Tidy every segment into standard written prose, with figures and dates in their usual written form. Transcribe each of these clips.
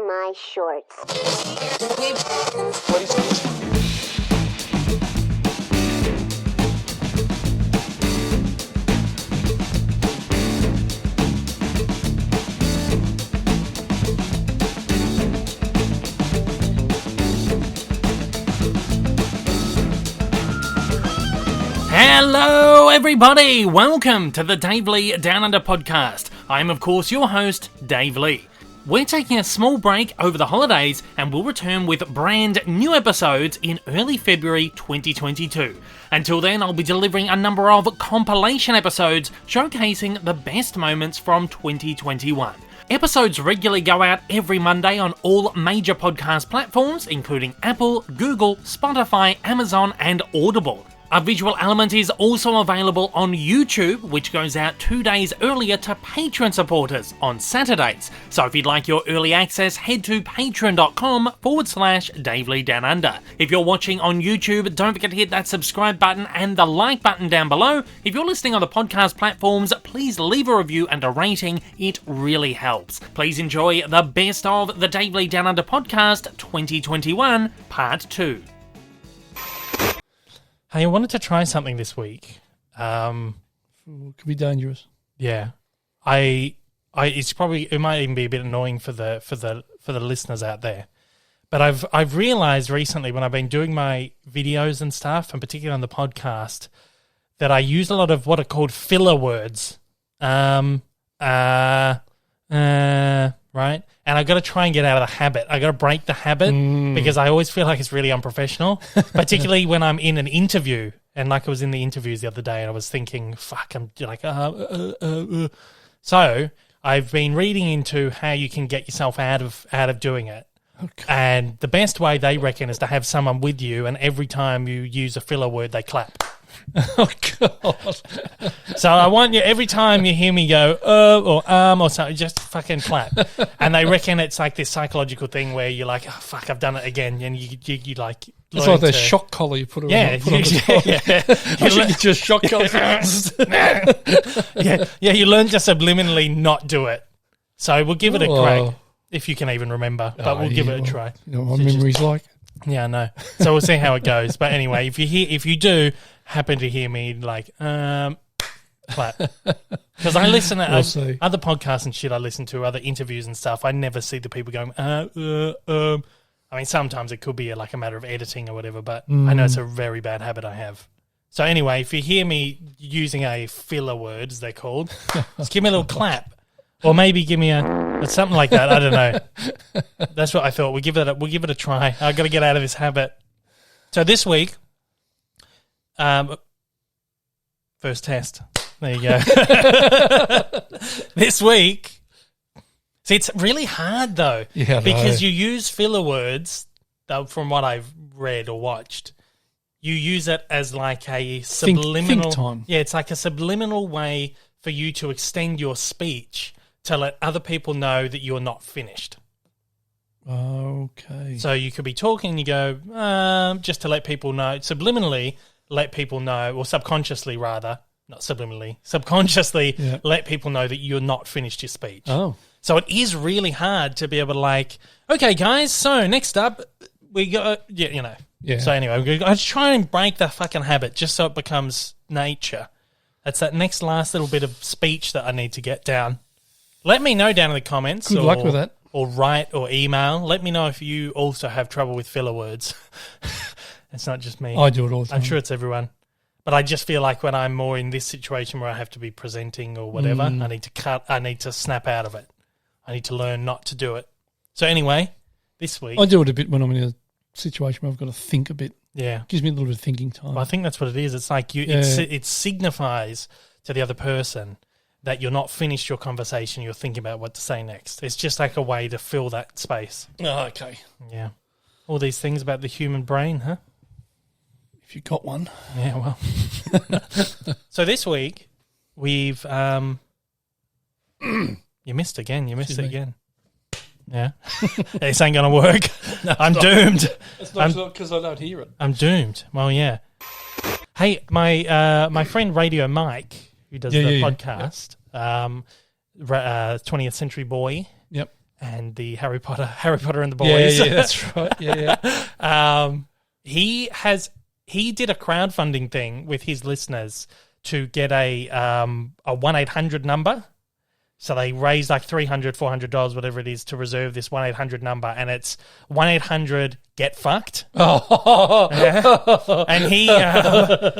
my shorts. Hello everybody, welcome to the Dave Lee Down Under podcast. I'm of course your host, Dave Lee. We're taking a small break over the holidays and we'll return with brand new episodes in early February 2022. Until then, I'll be delivering a number of compilation episodes showcasing the best moments from 2021. Episodes regularly go out every Monday on all major podcast platforms, including Apple, Google, Spotify, Amazon, and Audible. A visual element is also available on YouTube, which goes out 2 days earlier to Patreon supporters on Saturdays. So if you'd like your early access, head to patreon.com/Dave Lee Down Under. If you're watching on YouTube, don't forget to hit that subscribe button and the like button down below. If you're listening on the podcast platforms, please leave a review and a rating. It really helps. Please enjoy the best of the Dave Lee Down Under podcast 2021 Part 2. Hey, I wanted to try something this week. Could be dangerous. Yeah, it might even be a bit annoying for the listeners out there. But I've realized recently when I've been doing my videos and stuff, and particularly on the podcast, that I use a lot of what are called filler words. Right? And I've got to try and get out of the habit. I've got to break the habit because I always feel like it's really unprofessional, particularly when I'm in an interview. And like I was in the interviews the other day and I was thinking, fuck, I'm like, So I've been reading into how you can get yourself out of doing it. Okay. And the best way they reckon is to have someone with you and every time you use a filler word, they clap. Oh, God. So I want you, every time you hear me go, or or something, just fucking clap. And they reckon it's like this psychological thing where you're like, oh, fuck, I've done it again. And you like... It's like that shock collar you put on. Yeah, put on the top. Just shock collar. yeah, you learn to subliminally not do it. So we'll give it a crack, if you can even remember. But we'll give it a try. You know what my memory's like? Yeah, I know. So we'll see how it goes. But anyway, if you do happen to hear me like clap, because I listen to other podcasts and shit. I listen to other interviews and stuff. I never see the people going. I mean, sometimes it could be like a matter of editing or whatever, but I know it's a very bad habit I have. So anyway, if you hear me using a filler word, as they're called, just give me a little clap. Or maybe give me something like that. I don't know. That's what I thought. We'll give it a try. I've got to get out of this habit. So this week, first test. There you go. This week, see, it's really hard though, because you use filler words. From what I've read or watched, you use it as like a subliminal. Think time. Yeah, it's like a subliminal way for you to extend your speech to let other people know that you're not finished. Okay. So you could be talking and you go, just to let people know, subliminally let people know, or subconsciously rather, not subliminally, subconsciously let people know that you're not finished your speech. Oh. So it is really hard to be able to like, okay guys, so next up, we got, Yeah. So anyway, I just try and break the fucking habit just so it becomes nature. That's that next last little bit of speech that I need to get down. Let me know down in the comments. Good luck with that. Or write or email. Let me know if you also have trouble with filler words. It's not just me. I do it all the time. I'm sure it's everyone. But I just feel like when I'm more in this situation where I have to be presenting or whatever, I need to cut. I need to snap out of it. I need to learn not to do it. So anyway, this week... I do it a bit when I'm in a situation where I've got to think a bit. Yeah. It gives me a little bit of thinking time. Well, I think that's what it is. It's like it signifies to the other person that you're not finished your conversation, you're thinking about what to say next. It's just like a way to fill that space. Oh, okay. Yeah. All these things about the human brain, huh? If you got one. Yeah, well. So this week, we've... You missed again. You missed it again. Yeah. This ain't going to work. No, I'm doomed. It's not because I don't hear it. I'm doomed. Well, yeah. Hey, my friend Radio Mike, who does the podcast, 20th Century Boy. Yep. and the Harry Potter and the Boys. Yeah, that's right. Yeah. He did a crowdfunding thing with his listeners to get a 1-800 number. So they raised like $300, $400, whatever it is, to reserve this 1-800 number, and it's 1-800-GET-FUCKED. Oh, yeah. And he,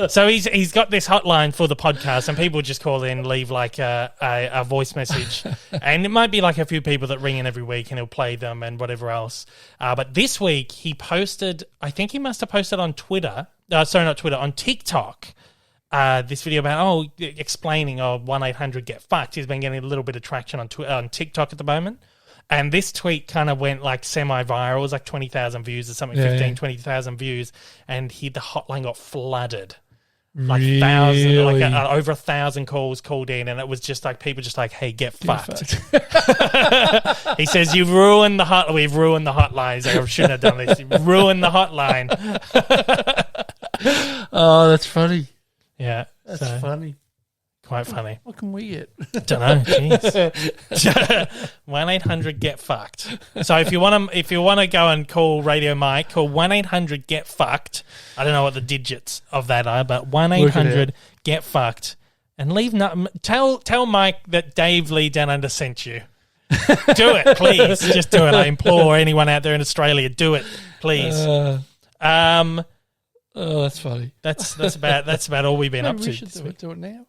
so he's got this hotline for the podcast, and people just call in, leave like a voice message, and it might be like a few people that ring in every week, and he'll play them and whatever else. But this week he posted, I think he must have posted on Twitter. Sorry, not Twitter, on TikTok. This video about explaining 1-800-GET-FUCKED. He's been getting a little bit of traction on TikTok at the moment, and this tweet kind of went like semi-viral. It was like 20,000 views or something, 20,000 views, and the hotline got flooded, like really? over 1,000 calls called in, and it was just like people just like, hey, get fucked. He says we've ruined the hotline. I shouldn't have done this. You've ruined the hotline. Oh, that's funny. Yeah, that's funny. Quite funny. What can we get? Don't know. Jeez. 1-800-GET-FUCKED. So if you want to go and call Radio Mike, call 1-800-GET-FUCKED. I don't know what the digits of that are, but 1-800-GET-FUCKED, and leave. Tell Mike that Dave Lee Down Under sent you. Do it, please. Just do it. I implore anyone out there in Australia, do it, please. Oh, that's funny. That's about all we've been up to. We should do it now.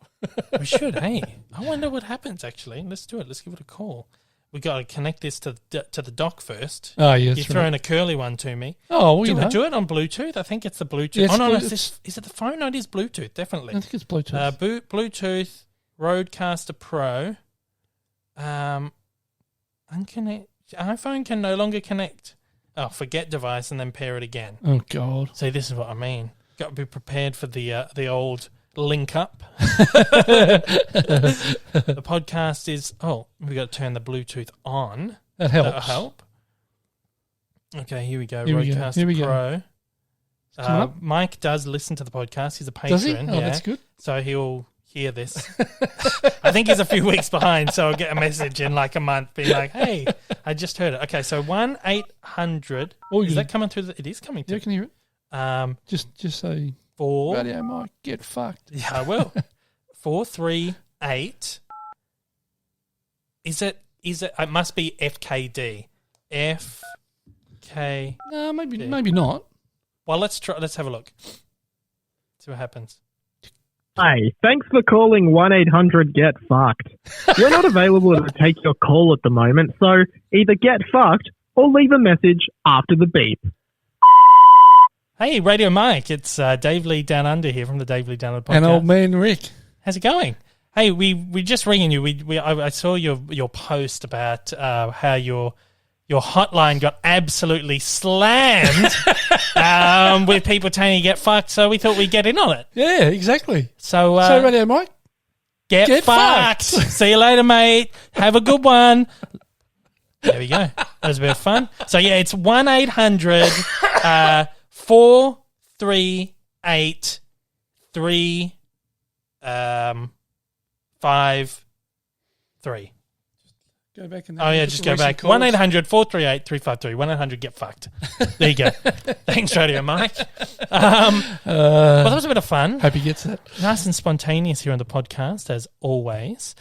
We should. Hey, I wonder what happens. Actually, let's do it. Let's give it a call. We got to connect this to the dock first. Oh yes, you're throwing a curly one to me. Oh, do it on Bluetooth. I think it's the Bluetooth. Yes, no. Is it the phone? No, it is Bluetooth. Definitely. I think it's Bluetooth. Bluetooth Rodecaster Pro. Unconnect. iPhone can no longer connect. Oh, forget device and then pair it again. Oh, God. See, this is what I mean. Got to be prepared for the old link up. The podcast is... Oh, we got to turn the Bluetooth on. That helps. That'll help. Okay, here we go. Rodecaster Pro. Mike does listen to the podcast. He's a patron. Does he? Oh, that's good. So he'll hear this. I think he's a few weeks behind, so I'll get a message in like a month being like, hey, I just heard it. Okay, so 1-800. Is that coming through? It is coming through. You can hear it. Just say, Radio Mike, get fucked. Yeah, I will. 438. Is it? It must be FKD. FK. No, maybe not. Well, let's try. Let's have a look. See what happens. Hey, thanks for calling 1-800-GET-FUCKED. We're not available to take your call at the moment, so either get fucked or leave a message after the beep. Hey, Radio Mike, it's Dave Lee Down Under here from the Dave Lee Down Under podcast. And old man Rick. How's it going? Hey, we just ringing you. I saw your post about how your hotline got absolutely slammed with people telling you get fucked, so we thought we'd get in on it. Yeah, exactly. So Radio Mike, get fucked. See you later, mate. Have a good one. There we go. That was a bit of fun. So, yeah, it's 1-800 438 353. Go back and just go back. 1-800-438-353. 1-800-GET-FUCKED. There you go. Thanks, Radio Mike. Well, that was a bit of fun. Hope he gets that. Nice and spontaneous here on the podcast, as always.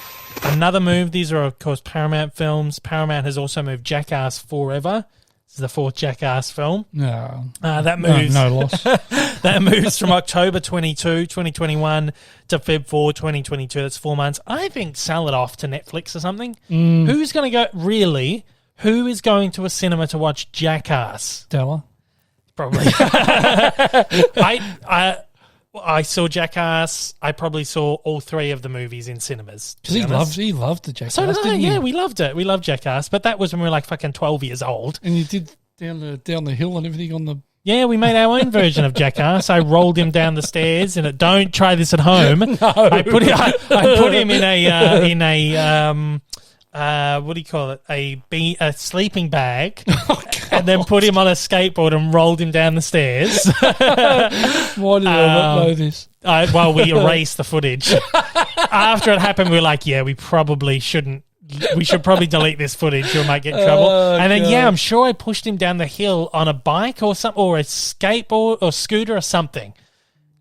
Another move. These are, of course, Paramount films. Paramount has also moved Jackass Forever. This is the fourth Jackass film. No. That moves. No loss. That moves from October 22, 2021 to Feb 4, 2022. That's 4 months. I think sell it off to Netflix or something. Who's going to go, really, who is going to a cinema to watch Jackass? Della. Probably. I saw Jackass. I probably saw all three of the movies in cinemas. Because he loved the Jackass. So did I. Didn't Yeah, you? we loved it. We loved Jackass, but that was when we were like fucking 12 years old. And you did down the hill and everything on the... Yeah, we made our own version of Jackass. I rolled him down the stairs, and don't try this at home. No. I put him in a what do you call it? A sleeping bag, and then put him on a skateboard and rolled him down the stairs. Why did I not know this? We erased the footage. After it happened, we were like, yeah, we probably shouldn't we should probably delete this footage or might get in trouble. And then, I'm sure I pushed him down the hill on a bike or something, or a skateboard or scooter or something.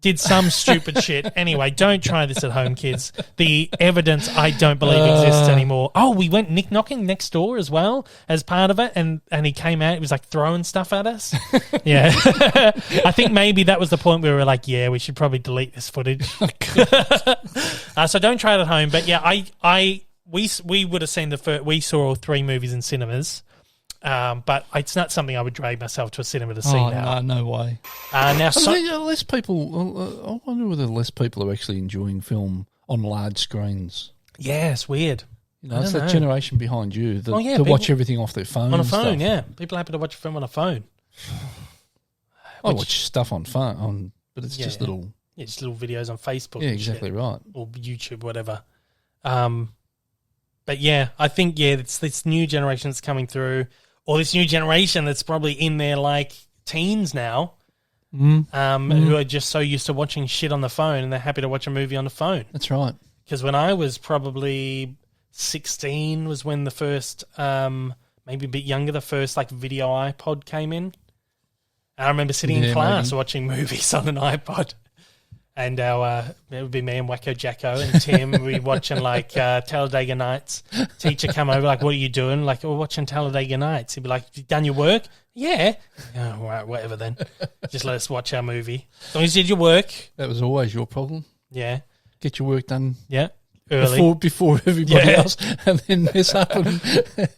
Did some stupid shit. Anyway, don't try this at home, kids. The evidence I don't believe exists anymore. Oh, we went knocking next door as well as part of it, and he came out. He was like throwing stuff at us. Yeah, I think maybe that was the point where we were like, we should probably delete this footage. So don't try it at home. But yeah, we would have seen we saw all 3 movies in cinemas. But it's not something I would drag myself to a cinema to see now. No way. Less people. I wonder whether less people are actually enjoying film on large screens. Yeah, it's weird. It's that generation behind you that watch everything off their phone. On a phone, yeah. People are happy to watch a film on a phone. I watch stuff on phone, but it's just little. Yeah, just little videos on Facebook. Yeah, exactly right. Or YouTube, whatever. But yeah, I think it's this new generation that's coming through. Or this new generation that's probably in their teens now, who are just so used to watching shit on the phone, and they're happy to watch a movie on the phone. That's right. Because when I was probably 16 was when the first, maybe a bit younger, the first video iPod came in. And I remember sitting in class watching movies on an iPod. And it would be me and Jacko and Tim. We'd be watching Talladega Nights. Teacher come over, what are you doing? We're watching Talladega Nights. He'd be like, you done your work? Yeah. Oh, all right, whatever then. Just let us watch our movie. As long as you did your work. That was always your problem. Yeah. Get your work done. Yeah. Early. Before everybody else, and then mess up. And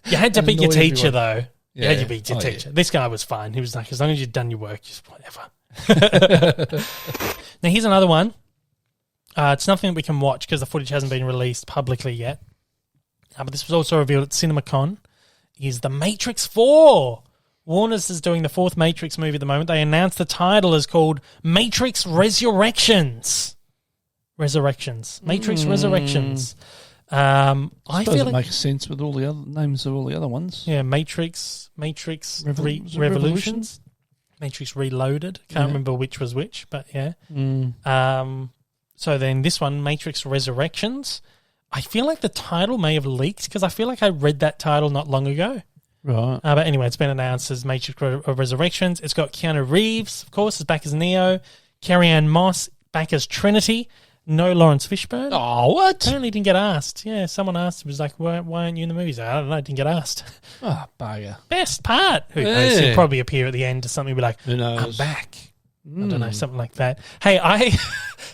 you had to beat your teacher, though. Yeah. You had to beat your teacher. Yeah. This guy was fine. He was like, as long as you'd done your work, just whatever. Now here's another one. It's nothing that we can watch because the footage hasn't been released publicly yet. But this was also revealed at CinemaCon. Is The Matrix 4. Warner's is doing the 4th Matrix movie at the moment. They announced the title is called Matrix Resurrections. Matrix Resurrections. I feel it makes sense with all the other names of all the other ones. Yeah, Matrix Revolutions. Matrix Reloaded. Can't remember which was which, but yeah. So then this one, Matrix Resurrections. I feel like the title may have leaked because I feel like I read that title not long ago. Right. But anyway, it's been announced as Matrix Resurrections. It's got Keanu Reeves, of course, is back as Neo. Carrie-Anne Moss back as Trinity. No Lawrence Fishburne. Oh, what? Apparently didn't get asked. Yeah, someone asked. It was like, why aren't you in the movies? I don't know. Didn't get asked. Oh, bugger. Best part. Who knows? He'll probably appear at the end or something. Be like, who knows? I'm back. I don't know, something like that. Hey,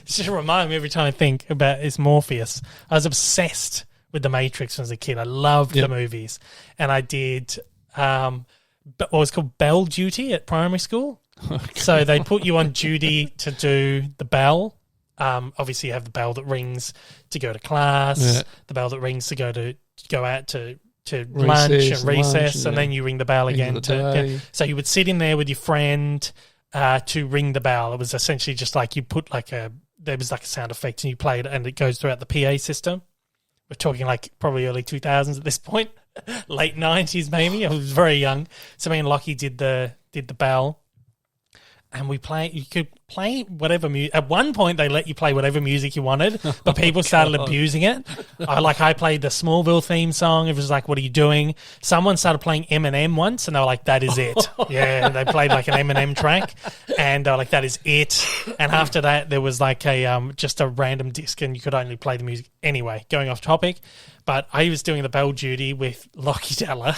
it's just remind me every time I think about is Morpheus. I was obsessed with The Matrix when I was a kid. I loved the movies. And I did what was called bell duty at primary school. Okay. So they put you on duty to do the bell. Obviously, you have the bell that rings to go to class, the bell that rings to go out to lunch and recess, and then you ring the bell again. So you would sit in there with your friend to ring the bell. It was essentially just like you put there was like a sound effect and you play it and it goes throughout the PA system. We're talking probably early 2000s at this point, late 90s maybe. I was very young. So me and Lockie did the bell. And you could play whatever music. At one point, they let you play whatever music you wanted, but people started abusing it. I played the Smallville theme song. It was like, what are you doing? Someone started playing Eminem once, and they were like, that is it. Yeah, they played like an Eminem track, and they were like, that is it. And after that, there was like just a random disc, and you could only play the music. Anyway, going off topic. But I was doing the bell duty with Lockie Della,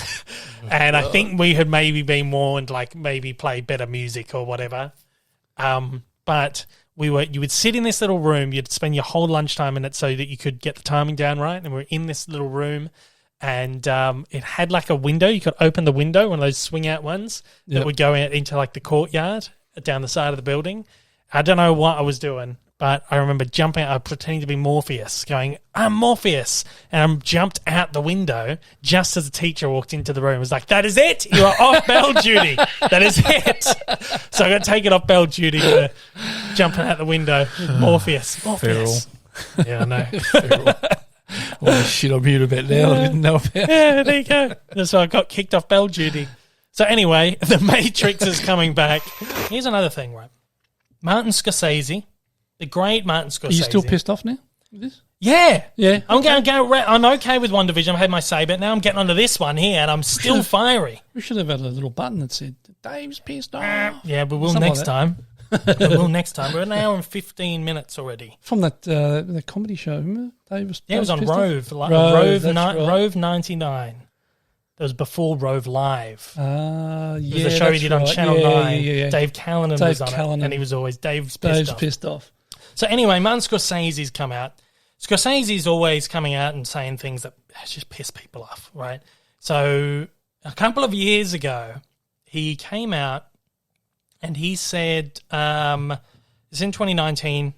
and I think we had maybe been warned, maybe play better music or whatever. But you would sit in this little room. You'd spend your whole lunchtime in it so that you could get the timing down right. And we're in this little room, and it had like a window. You could open the window, one of those swing out ones that would go out into like the courtyard down the side of the building. I don't know what I was doing. But I remember jumping out, pretending to be Morpheus, going, I'm Morpheus. And I jumped out the window just as the teacher walked into the room. It was like, that is it. You are off bell duty. That is it. So I got taken off bell duty for jumping out the window with Morpheus. Morpheus. Feral. Yeah, I know. Well, shit, I'm here about now. I didn't know about. Yeah, there you go. So I got kicked off bell duty. So anyway, The Matrix is coming back. Here's another thing, right? Martin Scorsese. The great Martin Scorsese. Are you still pissed off now with this? Yeah. Yeah. I'm going to go. I'm okay with WandaVision. I've had my say, but now I'm getting onto this one here, and I'm still fiery. We should have had a little button that said, Dave's pissed off. Yeah, but we'll Something next like time. We'll next time. We're an hour and 15 minutes already. From that the comedy show, remember? Dave was, Yeah, it was on pissed off? Rove. Right. Rove 99. That was before Rove Live. Yeah, It was a show he did on Channel 9. Yeah. Dave Callanan was on it, and he was always Dave's pissed off. So anyway, Martin Scorsese's come out. Scorsese's always coming out and saying things that just piss people off, right? So a couple of years ago, he came out and he said, it's in 2019,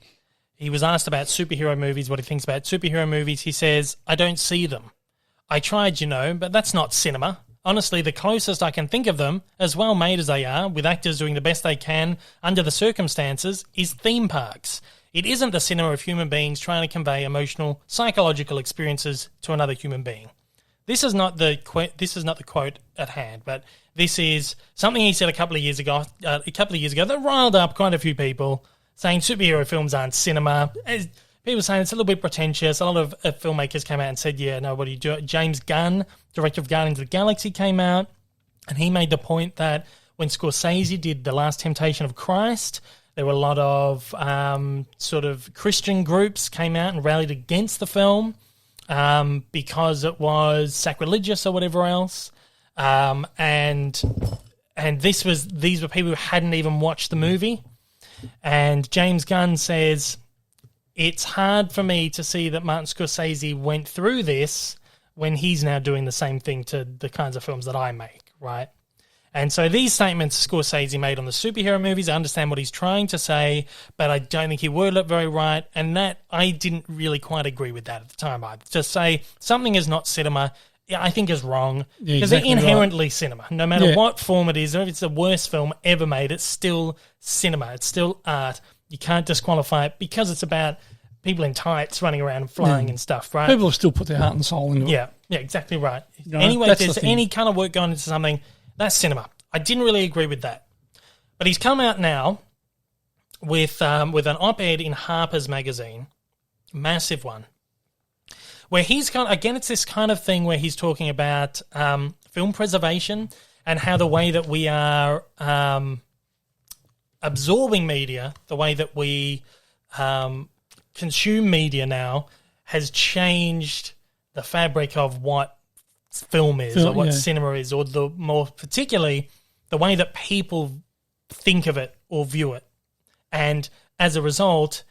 he was asked about superhero movies, what he thinks about superhero movies. He says, I don't see them. I tried, but that's not cinema. Honestly, the closest I can think of them, as well made as they are, with actors doing the best they can under the circumstances, is theme parks. It isn't the cinema of human beings trying to convey emotional, psychological experiences to another human being. This is not the quote at hand, but this is something he said a couple of years ago that riled up quite a few people, saying superhero films aren't cinema. People saying it's a little bit pretentious. A lot of filmmakers came out and said, yeah, no, what do you do? James Gunn, director of Guardians of the Galaxy, came out, and he made the point that when Scorsese did The Last Temptation of Christ, there were a lot of sort of Christian groups came out and rallied against the film because it was sacrilegious or whatever else. And these were people who hadn't even watched the movie. And James Gunn says, it's hard for me to see that Martin Scorsese went through this when he's now doing the same thing to the kinds of films that I make, right? And so these statements Scorsese made on the superhero movies, I understand what he's trying to say, but I don't think he worded it very right, and that I didn't really quite agree with that at the time. To say something is not cinema, I think is wrong, because they're inherently cinema. No matter what form it is, or if it's the worst film ever made, it's still cinema. It's still art. You can't disqualify it because it's about people in tights running around and flying and stuff, right? People have still put their heart and soul into it. Yeah, exactly right. Anyway, if there's any kind of work going into something, that's cinema. I didn't really agree with that. But he's come out now with an op-ed in Harper's Magazine, massive one, where he's it's this kind of thing where he's talking about film preservation and how the way that we are absorbing media, the way that we consume media now has changed the fabric of what film is or what cinema is, or the more particularly the way that people think of it or view it. And as a result,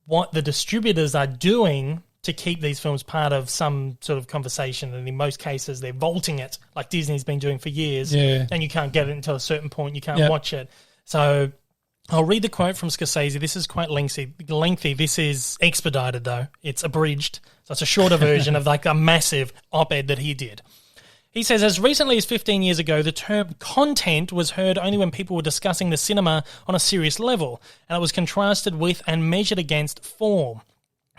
what the distributors are doing to keep these films part of some sort of conversation, and in most cases they're vaulting it like Disney's been doing for years, and you can't get it until a certain point, you can't watch it. So I'll read the quote from Scorsese. This is quite lengthy. This is expedited, though. It's abridged. So it's a shorter version of like a massive op-ed that he did. He says, as recently as 15 years ago, the term content was heard only when people were discussing the cinema on a serious level, and it was contrasted with and measured against form.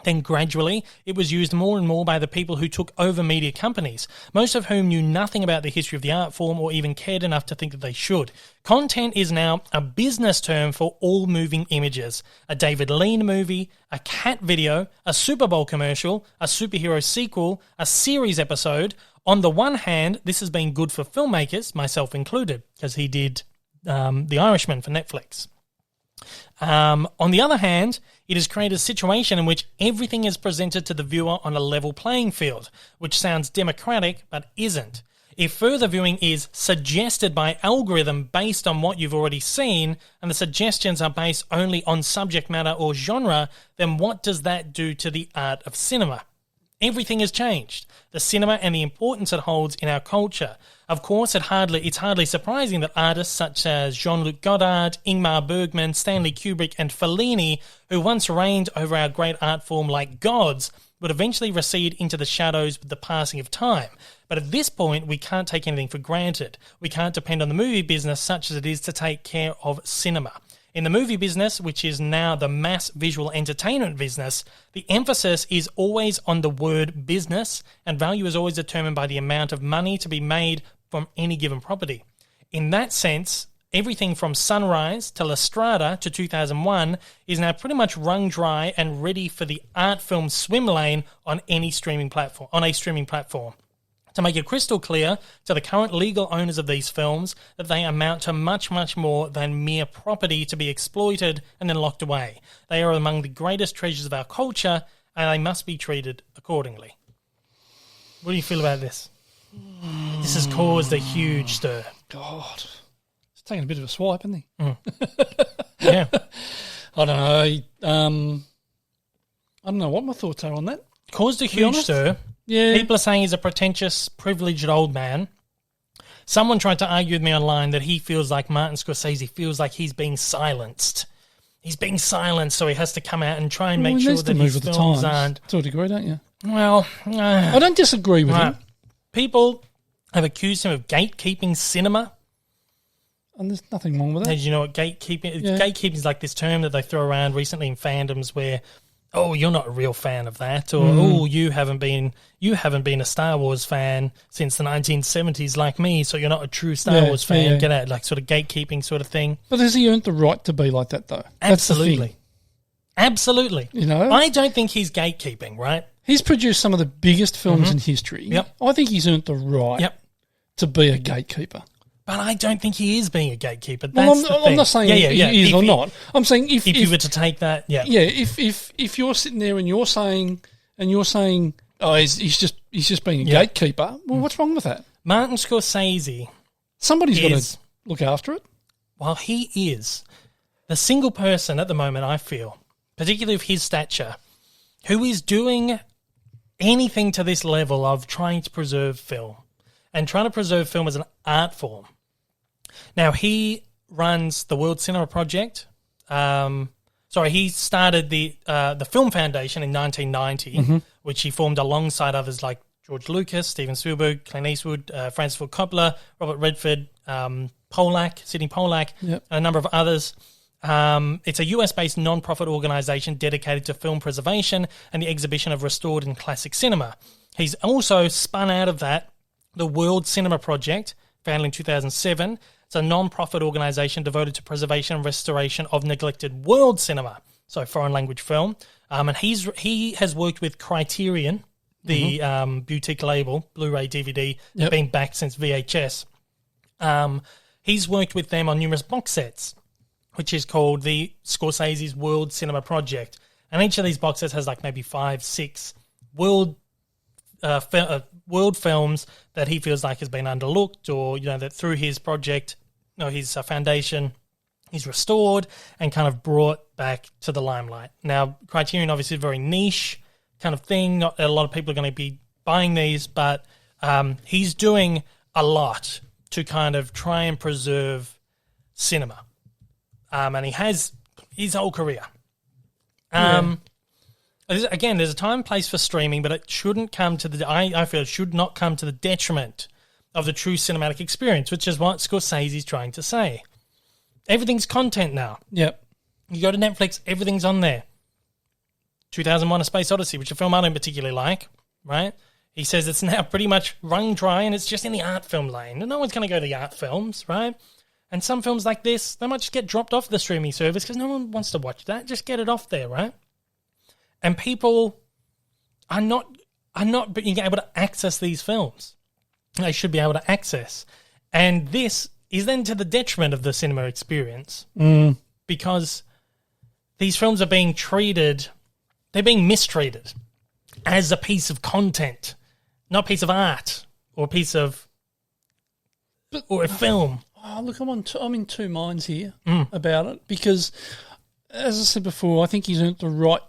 Then gradually, it was used more and more by the people who took over media companies, most of whom knew nothing about the history of the art form or even cared enough to think that they should. Content is now a business term for all moving images. A David Lean movie, a cat video, a Super Bowl commercial, a superhero sequel, a series episode. On the one hand, this has been good for filmmakers, myself included, because he did The Irishman for Netflix. On the other hand, it has created a situation in which everything is presented to the viewer on a level playing field, which sounds democratic but isn't. If further viewing is suggested by algorithm based on what you've already seen, and the suggestions are based only on subject matter or genre, then what does that do to the art of cinema? Everything has changed. The cinema and the importance it holds in our culture. Of course, it's hardly surprising that artists such as Jean-Luc Godard, Ingmar Bergman, Stanley Kubrick and Fellini, who once reigned over our great art form like gods, would eventually recede into the shadows with the passing of time. But at this point, we can't take anything for granted. We can't depend on the movie business such as it is to take care of cinema. In the movie business, which is now the mass visual entertainment business, the emphasis is always on the word business, and value is always determined by the amount of money to be made from any given property. In that sense, everything from Sunrise to La Strada to 2001 is now pretty much wrung dry and ready for the art film swim lane on any streaming platform. To make it crystal clear to the current legal owners of these films that they amount to much, much more than mere property to be exploited and then locked away. They are among the greatest treasures of our culture, and they must be treated accordingly. What do you feel about this? This has caused a huge stir. God. He's taking a bit of a swipe, hasn't he? Yeah. I don't know. I don't know what my thoughts are on that. Caused a huge stir. Yeah. People are saying he's a pretentious, privileged old man. Someone tried to argue with me online that he feels like Martin Scorsese feels like he's being silenced. He's being silenced, so he has to come out and try and make sure that his films aren't... To a degree, don't you? Well... I don't disagree with him. People have accused him of gatekeeping cinema. And there's nothing wrong with that. Did you know what gatekeeping is? Yeah. Gatekeeping is like this term that they throw around recently in fandoms where, oh, you're not a real fan of that, or oh, you haven't been a Star Wars fan since the 1970s like me, so you're not a true Star Wars fan. Yeah. Get out, like sort of gatekeeping sort of thing. But has he earned the right to be like that though? Absolutely. Absolutely. You know? I don't think he's gatekeeping, right? He's produced some of the biggest films in history. Yep. I think he's earned the right to be a gatekeeper. But I don't think he is being a gatekeeper. That's the thing. I'm not saying he is or not. I'm saying if you were to take that, if you're sitting there and you're saying, oh, he's just being a gatekeeper. Well, what's wrong with that? Martin Scorsese, somebody's got to look after it. Well, he is the single person at the moment, I feel, particularly of his stature, who is doing anything to this level of trying to preserve film and trying to preserve film as an art form. Now, he runs the World Cinema Project. He started the Film Foundation in 1990, which he formed alongside others like George Lucas, Steven Spielberg, Clint Eastwood, Francis Ford Coppola, Robert Redford, Sidney Pollack, and a number of others. It's a US-based non-profit organisation dedicated to film preservation and the exhibition of restored and classic cinema. He's also spun out of that the World Cinema Project, founded in 2007. It's a non-profit organisation devoted to preservation and restoration of neglected world cinema, so foreign language film. And he has worked with Criterion, the boutique label, Blu-ray, DVD, been back since VHS. He's worked with them on numerous box sets, which is called the Scorsese's World Cinema Project. And each of these box sets has like maybe 5-6 world films that he feels like has been underlooked, or that through his project, his foundation, he's restored and kind of brought back to the limelight. Now, Criterion obviously is a very niche kind of thing. Not a lot of people are going to be buying these, but he's doing a lot to kind of try and preserve cinema. And he has his whole career. Again, there's a time and place for streaming, but it shouldn't come to I feel it should not come to the detriment of the true cinematic experience, which is what Scorsese's trying to say. Everything's content now. Yep. You go to Netflix, everything's on there. 2001: A Space Odyssey, which is a film I don't particularly like, right? He says it's now pretty much wrung dry and it's just in the art film lane. And no one's going to go to the art films, right? And some films like this, they might just get dropped off the streaming service because no one wants to watch that. Just get it off there, right? And people are not being able to access these films. They should be able to access. And this is then to the detriment of the cinema experience because these films are being mistreated as a piece of content, not a piece of art or a piece of or a film. Oh, look, I'm in two minds here about it because, as I said before, I think he's earned the right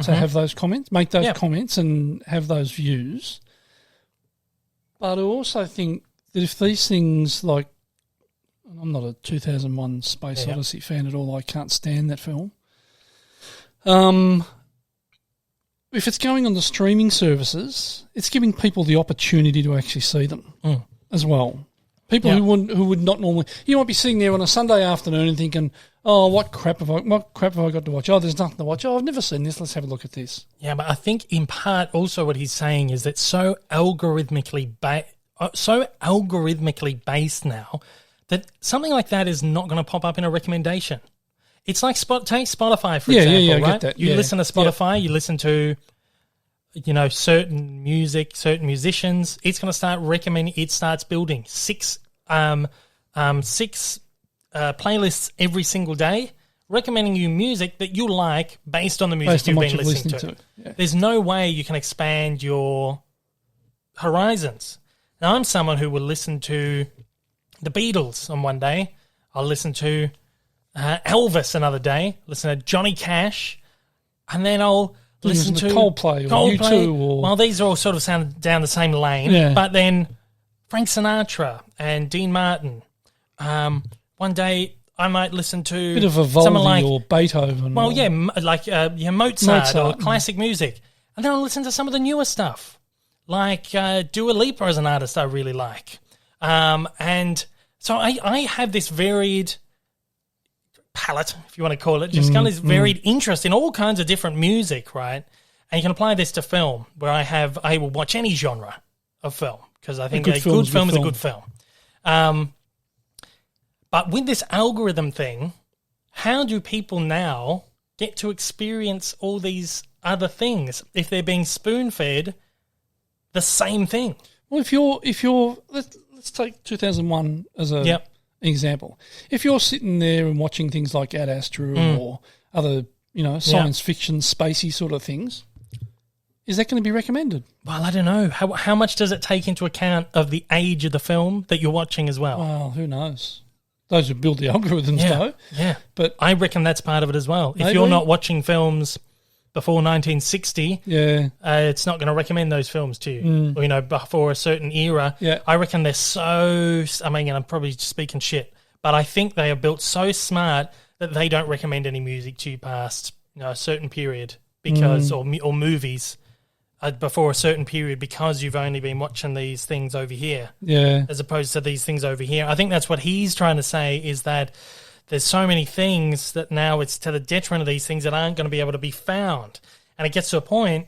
to have those comments, make those comments and have those views. But I also think that if these things like, I'm not a 2001 Space Odyssey fan at all, I can't stand that film. If it's going on the streaming services, it's giving people the opportunity to actually see them as well. People who would not normally, you might be sitting there on a Sunday afternoon and thinking, "Oh, what crap have I got to watch? Oh, there's nothing to watch. Oh, I've never seen this. Let's have a look at this." Yeah, but I think in part also what he's saying is that so algorithmically based now that something like that is not going to pop up in a recommendation. It's like take Spotify, for example, I right? get that. You listen to Spotify, you listen to, certain music, certain musicians. It's going to start recommending. It starts building six playlists every single day, recommending you music that you like based on the music you've been listening to. Yeah. There's no way you can expand your horizons. Now, I'm someone who will listen to the Beatles on one day. I'll listen to Elvis another day, listen to Johnny Cash, and then I'll listen to Coldplay or U2. Well, these are all sort of sound down the same lane, but then Frank Sinatra and Dean Martin. One day I might listen to a bit of Vivaldi or Beethoven. Well, Mozart or classic music. And then I'll listen to some of the newer stuff, like Dua Lipa as an artist I really like. And so I have this varied palette, if you want to call it, just kind of this varied interest in all kinds of different music, right? And you can apply this to film, where I will watch any genre of film, because I think a good film is a good film. But with this algorithm thing, how do people now get to experience all these other things if they're being spoon-fed the same thing? Well, if you're let's take 2001 as an example. If you're sitting there and watching things like Ad Astra or other, science fiction, spacey sort of things, is that going to be recommended? Well, I don't know. How much does it take into account of the age of the film that you're watching as well? Well, who knows? Those who build the algorithms know. Yeah, but I reckon that's part of it as well. If you're not watching films before 1960, it's not going to recommend those films to you. Or, before a certain era. Yeah. I reckon they're so. I mean, I'm probably speaking shit, but I think they are built so smart that they don't recommend any music to you past a certain period because, or movies. Before a certain period, because you've only been watching these things over here, as opposed to these things over here. I think that's what he's trying to say, is that there's so many things that now it's to the detriment of these things that aren't going to be able to be found. And it gets to a point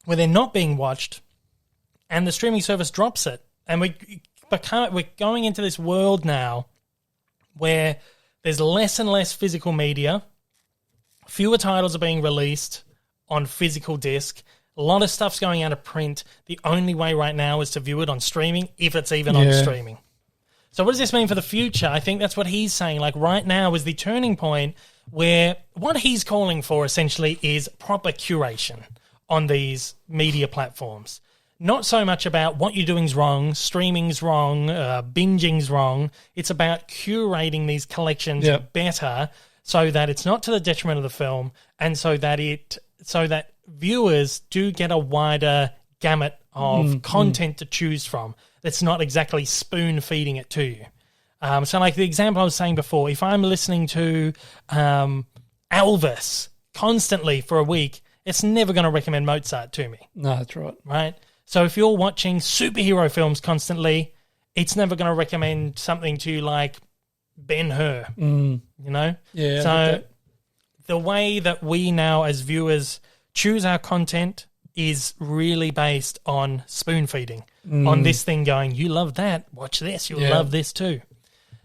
where they're not being watched and the streaming service drops it. And we're going into this world now where there's less and less physical media, fewer titles are being released on physical disc. A lot of stuff's going out of print. The only way right now is to view it on streaming, if it's even on streaming. So what does this mean for the future? I think that's what he's saying. Like, right now is the turning point where what he's calling for essentially is proper curation on these media platforms. Not so much about what you're doing's wrong, streaming's wrong, binging's wrong. It's about curating these collections better so that it's not to the detriment of the film, and so that viewers do get a wider gamut of content to choose from that's not exactly spoon-feeding it to you. So like the example I was saying before, if I'm listening to Elvis constantly for a week, it's never going to recommend Mozart to me. No, that's right. Right? So if you're watching superhero films constantly, it's never going to recommend something to you like Ben-Hur, Yeah. So the way that we now as viewers choose our content is really based on spoon feeding, on this thing going, you love that, watch this, you'll love this too.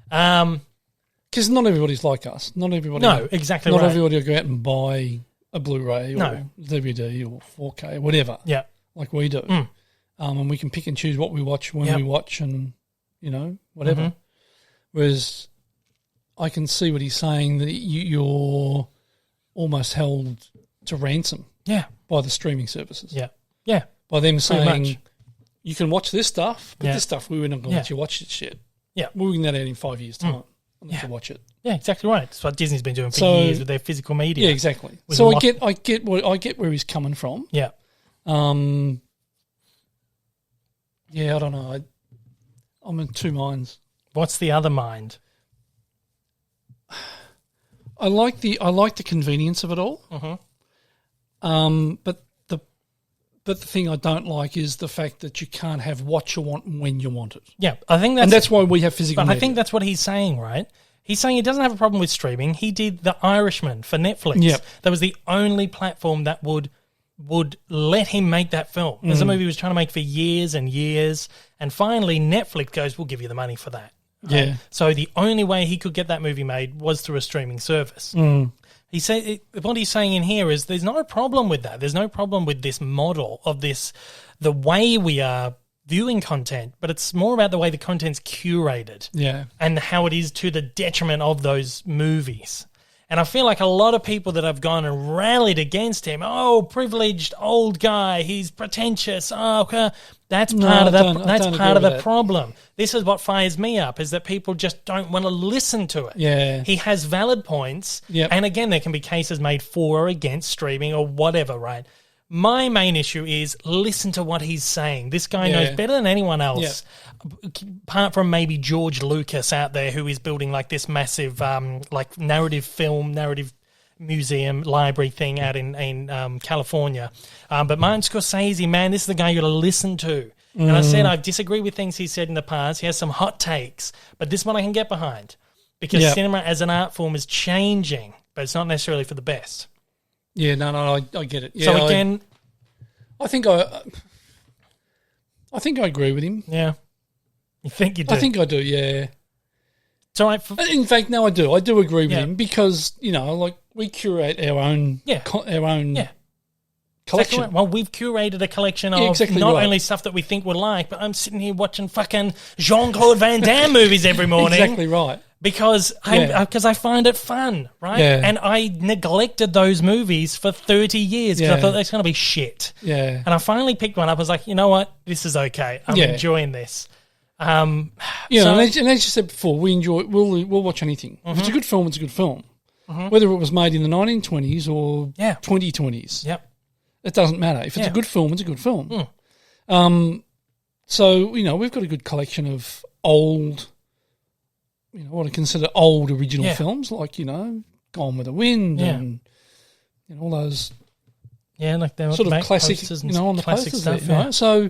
Because not everybody's like us. Not everybody. No, exactly not right. everybody will go out and buy a Blu-ray or DVD or 4K or whatever. Yeah, like we do. And we can pick and choose what we watch when we watch, and whatever. Whereas I can see what he's saying, that you're almost held to ransom. Yeah. By the streaming services. Yeah. Yeah. By them saying, you can watch this stuff, but this stuff, we're not going to let you watch this shit. Yeah. We'll bring that out in 5 years' time. I'll let you watch it. Yeah, exactly right. That's what Disney's been doing for years with their physical media. Yeah, exactly. So I get where he's coming from. Yeah. I don't know. I'm in two minds. What's the other mind? I like the convenience of it all. But the thing I don't like is the fact that you can't have what you want when you want it. Yeah, I think that's why we have physical media. I think that's what he's saying, right? He's saying he doesn't have a problem with streaming. He did The Irishman for Netflix. Yep. That was the only platform that would let him make that film. It was a movie he was trying to make for years and years, and finally Netflix goes, we'll give you the money for that. Yeah. Right? So the only way he could get that movie made was through a streaming service. He said what he's saying in here is there's no problem with that. There's no problem with this model of the way we are viewing content, but it's more about the way the content's curated. Yeah. And how it is to the detriment of those movies. And I feel like a lot of people that have gone and rallied against him, privileged old guy, he's pretentious. That's part of the problem. This is what fires me up, is that people just don't want to listen to it. Yeah. He has valid points. Yep. And again, there can be cases made for or against streaming or whatever, right? My main issue is listen to what he's saying. This guy knows better than anyone else, apart from maybe George Lucas out there, who is building like this massive narrative museum library thing out in California. But Martin Scorsese, man, this is the guy you got to listen to. And I said I disagree with things he said in the past. He has some hot takes, but this one I can get behind because cinema as an art form is changing, but it's not necessarily for the best. Yeah, no, I get it. Yeah, so again, I think I agree with him. Yeah, you think you do? I think I do. Yeah, it's all right. In fact, no, I do. I do agree with him because like we curate our own collection. Exactly right. Well, we've curated a collection of not only stuff that we think we'll like, but I'm sitting here watching fucking Jean-Claude Van Damme movies every morning. Exactly right. Because I find it fun, right? Yeah. And I neglected those movies for 30 years because I thought that's going to be shit. Yeah. And I finally picked one up. I was like, you know what? This is okay. I'm enjoying this. And as you said before, we'll watch anything. If it's a good film, it's a good film. Whether it was made in the 1920s or 2020s. Yep. It doesn't matter. If it's a good film, it's a good film. So, we've got a good collection of old, what I consider old original films, like, Gone with the Wind and all those like sort of classic, on the classic stuff. There, So,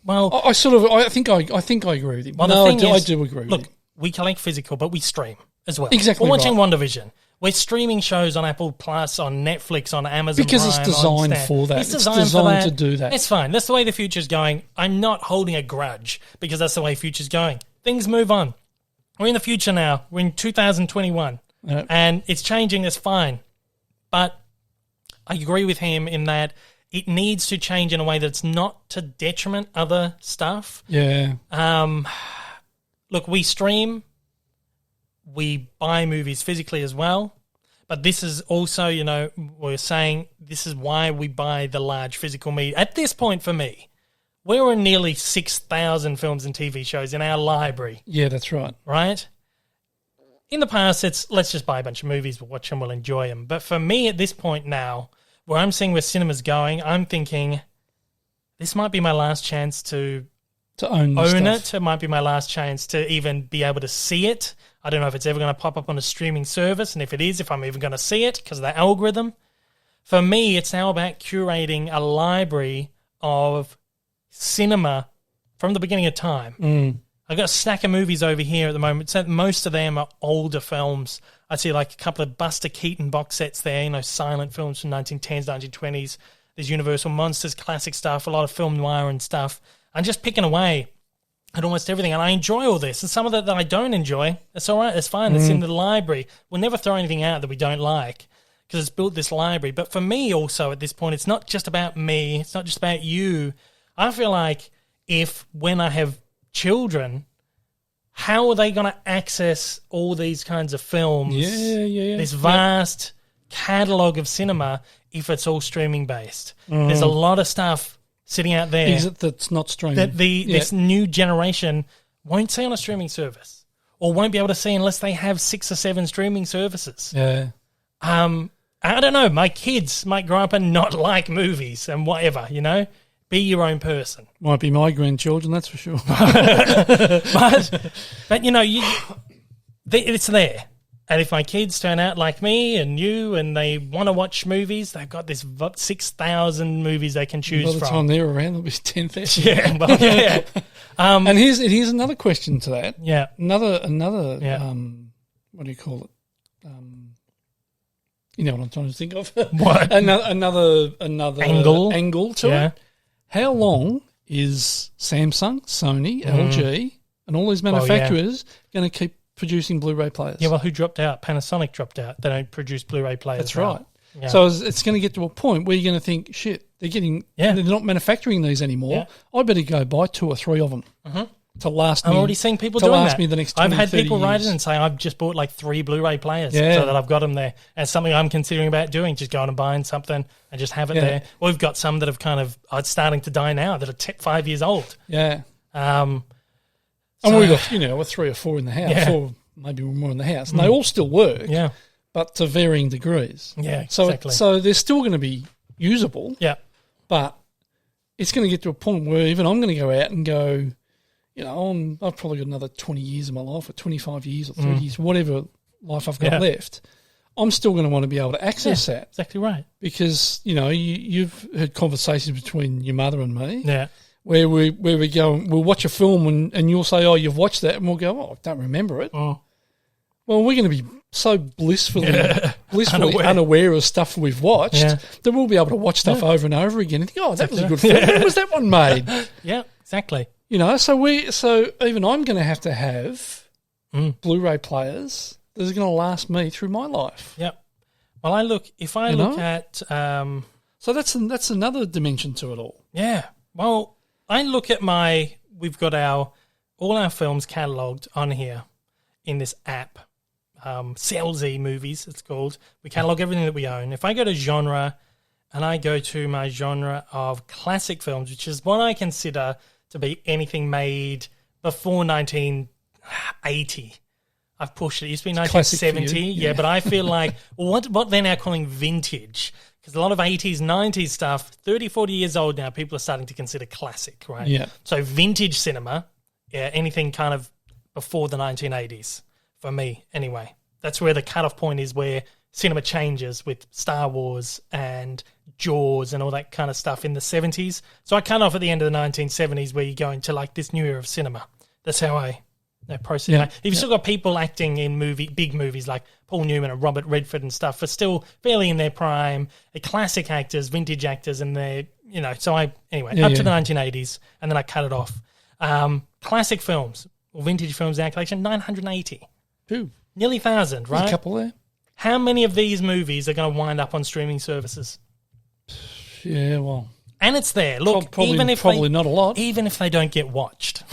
well, I think I agree with him. Well, I do agree with him. Look, we collect physical, but we stream as well. Exactly. We're watching WandaVision. We're streaming shows on Apple Plus, on Netflix, on Amazon because Prime, it's designed for that. It's designed to do that. It's fine. That's the way the future's going. I'm not holding a grudge because that's the way the future's going. Things move on. We're in the future now. We're in 2021, and it's changing. It's fine. But I agree with him in that it needs to change in a way that's not to detriment other stuff. Yeah. Look, we stream. We buy movies physically as well. But this is also, we're saying this is why we buy the large physical media. At this point, for me, we're in nearly 6,000 films and TV shows in our library. Yeah, that's right. Right? In the past, it's let's just buy a bunch of movies, we'll watch them, we'll enjoy them. But for me at this point now, where I'm seeing where cinema's going, I'm thinking this might be my last chance to own it. It might be my last chance to even be able to see it. I don't know if it's ever going to pop up on a streaming service, and if it is, if I'm even going to see it because of the algorithm. For me, it's now about curating a library of cinema from the beginning of time. I've got a stack of movies over here at the moment. So most of them are older films. I see like a couple of Buster Keaton box sets there, silent films from 1910s, 1920s. There's Universal Monsters, classic stuff, a lot of film noir and stuff. I'm just picking away at almost everything, and I enjoy all this. And some of that I don't enjoy, it's all right, it's fine. It's in the library. We'll never throw anything out that we don't like because it's built this library. But for me also at this point, it's not just about me. It's not just about you. I feel like when I have children, how are they going to access all these kinds of films? Yeah. This vast catalogue of cinema if it's all streaming based. There's a lot of stuff sitting out there that's not streaming. That this new generation won't see on a streaming service or won't be able to see unless they have 6 or 7 streaming services. Yeah. I don't know. My kids might grow up and not like movies and whatever, Be your own person. Might be my grandchildren, that's for sure. but it's there. And if my kids turn out like me and you and they want to watch movies, they've got this 6,000 movies they can choose from. By the time they're around, there'll be 10,000. Yeah, well, yeah. And here's another question to that. Yeah. Another what do you call it? You know what I'm trying to think of? What? another angle to it. How long is Samsung, Sony, LG, and all these manufacturers going to keep producing Blu-ray players. Yeah, well, who dropped out? Panasonic dropped out. They don't produce Blu-ray players. That's now. right. Yeah. So it's going to get to a point where you're going to think, shit, they're not manufacturing these anymore. Yeah. I better go buy 2 or 3 of them to last me. I'm already seeing people doing that. Me the next 20, I've had 30 people write years. in and say, I've just bought like 3 Blu-ray players so that I've got them there. And it's something I'm considering about doing, just going and buying something and just have it there. We've got some that have kind of are starting to die now that are 5 years old. Yeah. And we've got, with 3 or 4 in the house, or maybe more in the house. And they all still work. Yeah. But to varying degrees. Yeah, so, exactly. So they're still going to be usable. Yeah. But it's going to get to a point where even I'm going to go out and go, I've probably got another 20 years of my life, or 25 years, or 30 years, whatever life I've got left. I'm still going to want to be able to access that. Exactly right. Because, you've heard conversations between your mother and me. Yeah. Where we go, we'll watch a film and you'll say, oh, you've watched that. And we'll go, oh, I don't remember it. Oh. Well, we're going to be so blissfully unaware of stuff we've watched that we'll be able to watch stuff over and over again and think, oh, that was a good film. When was that one made? Yeah, exactly. So even I'm going to have Blu-ray players that are going to last me through my life. Yep. Well, if I look at... So that's another dimension to it all. Yeah. Well, I look at we've got all our films catalogued on here in this app. CLZ Movies, it's called. We catalogue everything that we own. If I go to genre and I go to my genre of classic films, which is what I consider to be anything made before 1980. I've pushed it. It used to be 1970, but I feel like, what they're now calling vintage, because a lot of 80s, 90s stuff, 30, 40 years old now, people are starting to consider classic, right? Yeah. So vintage cinema, anything kind of before the 1980s. For me, anyway. That's where the cutoff point is, where cinema changes with Star Wars and Jaws and all that kind of stuff in the 70s. So I cut off at the end of the 1970s, where you go into like this new era of cinema. That's how I process. Yeah. You've still got people acting in big movies like Paul Newman and Robert Redford and stuff are still fairly in their prime. They're classic actors, vintage actors, and they're, so up to the 1980s, and then I cut it off. Classic films or vintage films in our collection, 980. Ooh. Nearly 1,000, right? There's a couple there. How many of these movies are going to wind up on streaming services? Yeah, well. And it's there. Look, probably not a lot. Even if they don't get watched,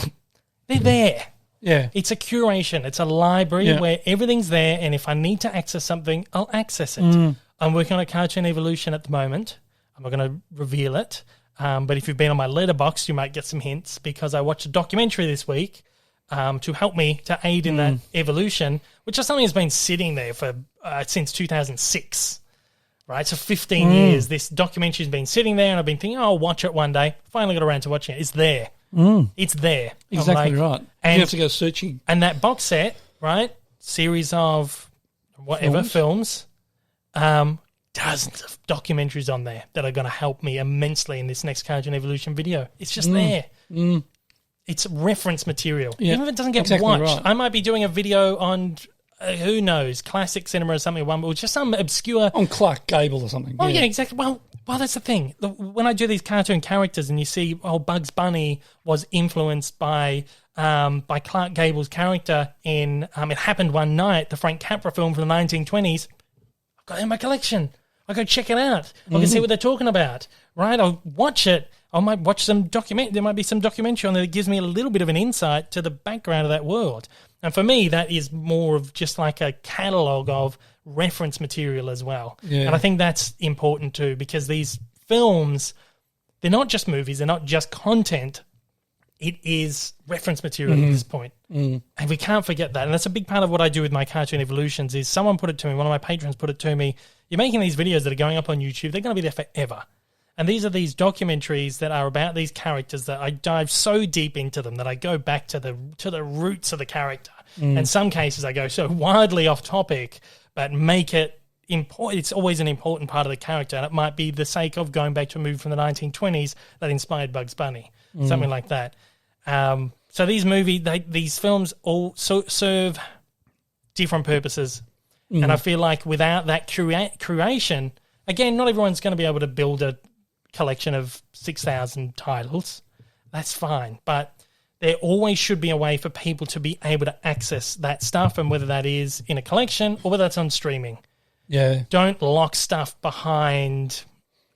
they're there. Yeah. It's a curation. It's a library where everything's there, and if I need to access something, I'll access it. I'm working on a Cartoon Evolution at the moment. I'm not going to reveal it. But if you've been on my letterbox, you might get some hints, because I watched a documentary this week to help me to aid in that evolution, which is something that's been sitting there for since 2006, right? So 15 years, this documentary has been sitting there, and I've been thinking, I'll watch it one day. Finally got around to watching it. It's there. It's there. Exactly right. And you have to go searching. And that box set, right, series of whatever films, dozens of documentaries on there that are going to help me immensely in this next Cartoon Evolution video. It's just there. It's reference material. Yeah, even if it doesn't get watched, right. I might be doing a video on, who knows, classic cinema or something, or just some obscure... On Clark Gable or something. Oh, yeah, exactly. Well, that's the thing. When I do these cartoon characters and you see, Bugs Bunny was influenced by Clark Gable's character in It Happened One Night, the Frank Capra film from the 1920s, I've got it in my collection. I'll go check it out. I can see what they're talking about, right? I'll watch it. I might watch there might be some documentary on there that gives me a little bit of an insight to the background of that world. And for me, that is more of just like a catalogue of reference material as well. Yeah. And I think that's important too, because these films, they're not just movies, they're not just content. It is reference material at this point. And we can't forget that. And that's a big part of what I do with my Cartoon Evolutions is someone put it to me, one of my patrons put it to me, you're making these videos that are going up on YouTube, they're going to be there forever. And these are these documentaries that are about these characters that I dive so deep into them that I go back to the roots of the character. In some cases, I go so wildly off topic, but make it important. It's always an important part of the character, and it might be the sake of going back to a movie from the 1920s that inspired Bugs Bunny, something like that. So these films all serve different purposes, and I feel like without that curation, again, not everyone's going to be able to build a collection of 6,000 titles. That's fine, but there always should be a way for people to be able to access that stuff, and whether that is in a collection or whether that's on streaming. Yeah. Don't lock stuff behind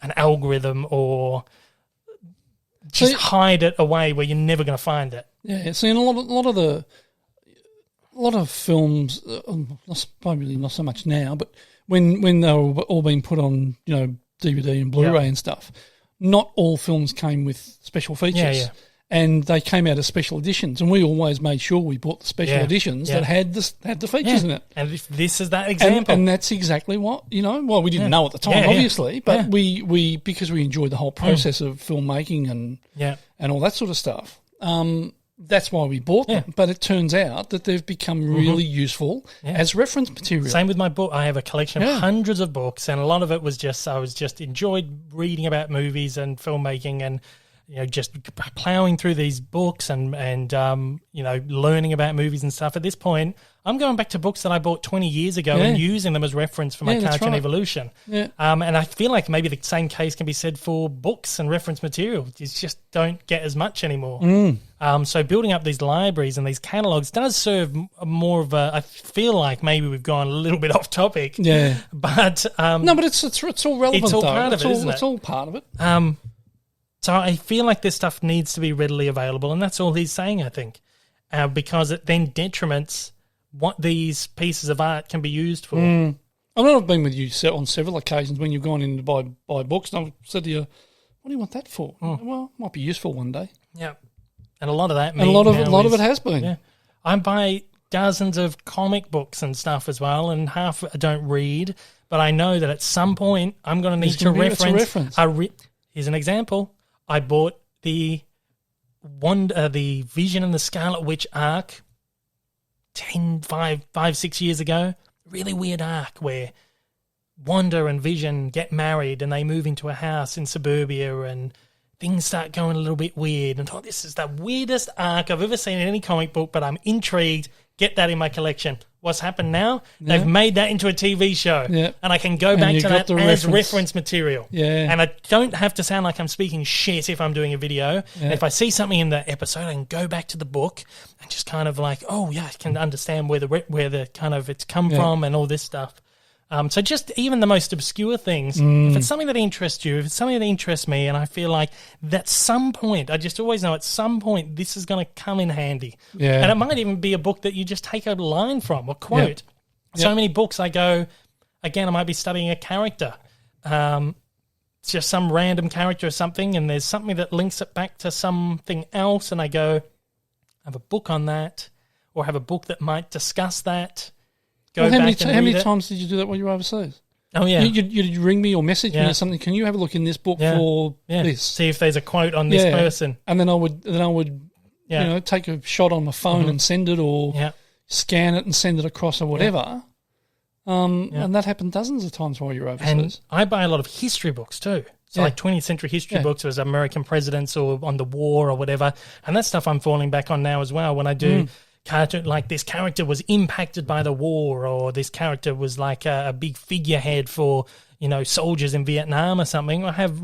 an algorithm or just hide it away where you're never going to find it. Yeah, see, in a lot of films, probably not so much now, but when they were all being put on, DVD and Blu-ray and stuff, not all films came with special features. Yeah. And they came out as special editions, and we always made sure we bought the special editions that had the features in it. And if this is that example. And that's exactly what, well, we didn't know at the time, obviously, but we because we enjoyed the whole process of filmmaking and all that sort of stuff, that's why we bought them. But it turns out that they've become really useful as reference material. Same with my book. I have a collection of hundreds of books, and a lot of it was I was just enjoyed reading about movies and filmmaking and just plowing through these books and learning about movies and stuff. At this point, I'm going back to books that I bought 20 years ago and using them as reference for my cartoon evolution. Yeah. And I feel like maybe the same case can be said for books and reference material. You just don't get as much anymore. So building up these libraries and these catalogues does serve more of a. I feel like maybe we've gone a little bit off topic. Yeah, but no, but it's all relevant. It's all though. part it's of it, all, isn't it? It's all part of it. So I feel like this stuff needs to be readily available, and that's all he's saying, I think, because it then detriments what these pieces of art can be used for. I know I've been with you on several occasions when you've gone in to buy books, and I've said to you, what do you want that for? Well, it might be useful one day. Yeah. And a lot of that. And a lot of it has been. Yeah. I buy dozens of comic books and stuff as well, and half I don't read, but I know that at some point I'm going to need to reference. Here's an example. I bought the Vision and the Scarlet Witch arc 6 years ago. Really weird arc where Wanda and Vision get married and they move into a house in suburbia and things start going a little bit weird. And this is the weirdest arc I've ever seen in any comic book, but I'm intrigued. Get that in my collection. What's happened now? Yeah. They've made that into a TV show. Yeah. And I can go back to that as reference material. Yeah. And I don't have to sound like I'm speaking shit if I'm doing a video. Yeah. If I see something in the episode, I can go back to the book and just kind of like, I can understand where the kind of it's come from and all this stuff. So just even the most obscure things, if it's something that interests you, if it's something that interests me, and I feel like at some point, I just always know at some point this is going to come in handy. Yeah. And it might even be a book that you just take a line from or quote. Yeah. So many books I go, again, I might be studying a character. It's just some random character or something, and there's something that links it back to something else, and I go, I have a book on that, or have a book that might discuss that. How many times did you do that when you were overseas? Oh, yeah. You'd ring me or message me or something. Can you have a look in this book for this? See if there's a quote on this person. And then I would take a shot on my phone and send it, or scan it and send it across or whatever. And that happened dozens of times while you were overseas. And I buy a lot of history books too. So like 20th century history books as American presidents or on the war or whatever. And that stuff I'm falling back on now as well when I do cartoon, like this character was impacted by the war, or this character was like a big figurehead for, soldiers in Vietnam or something. I have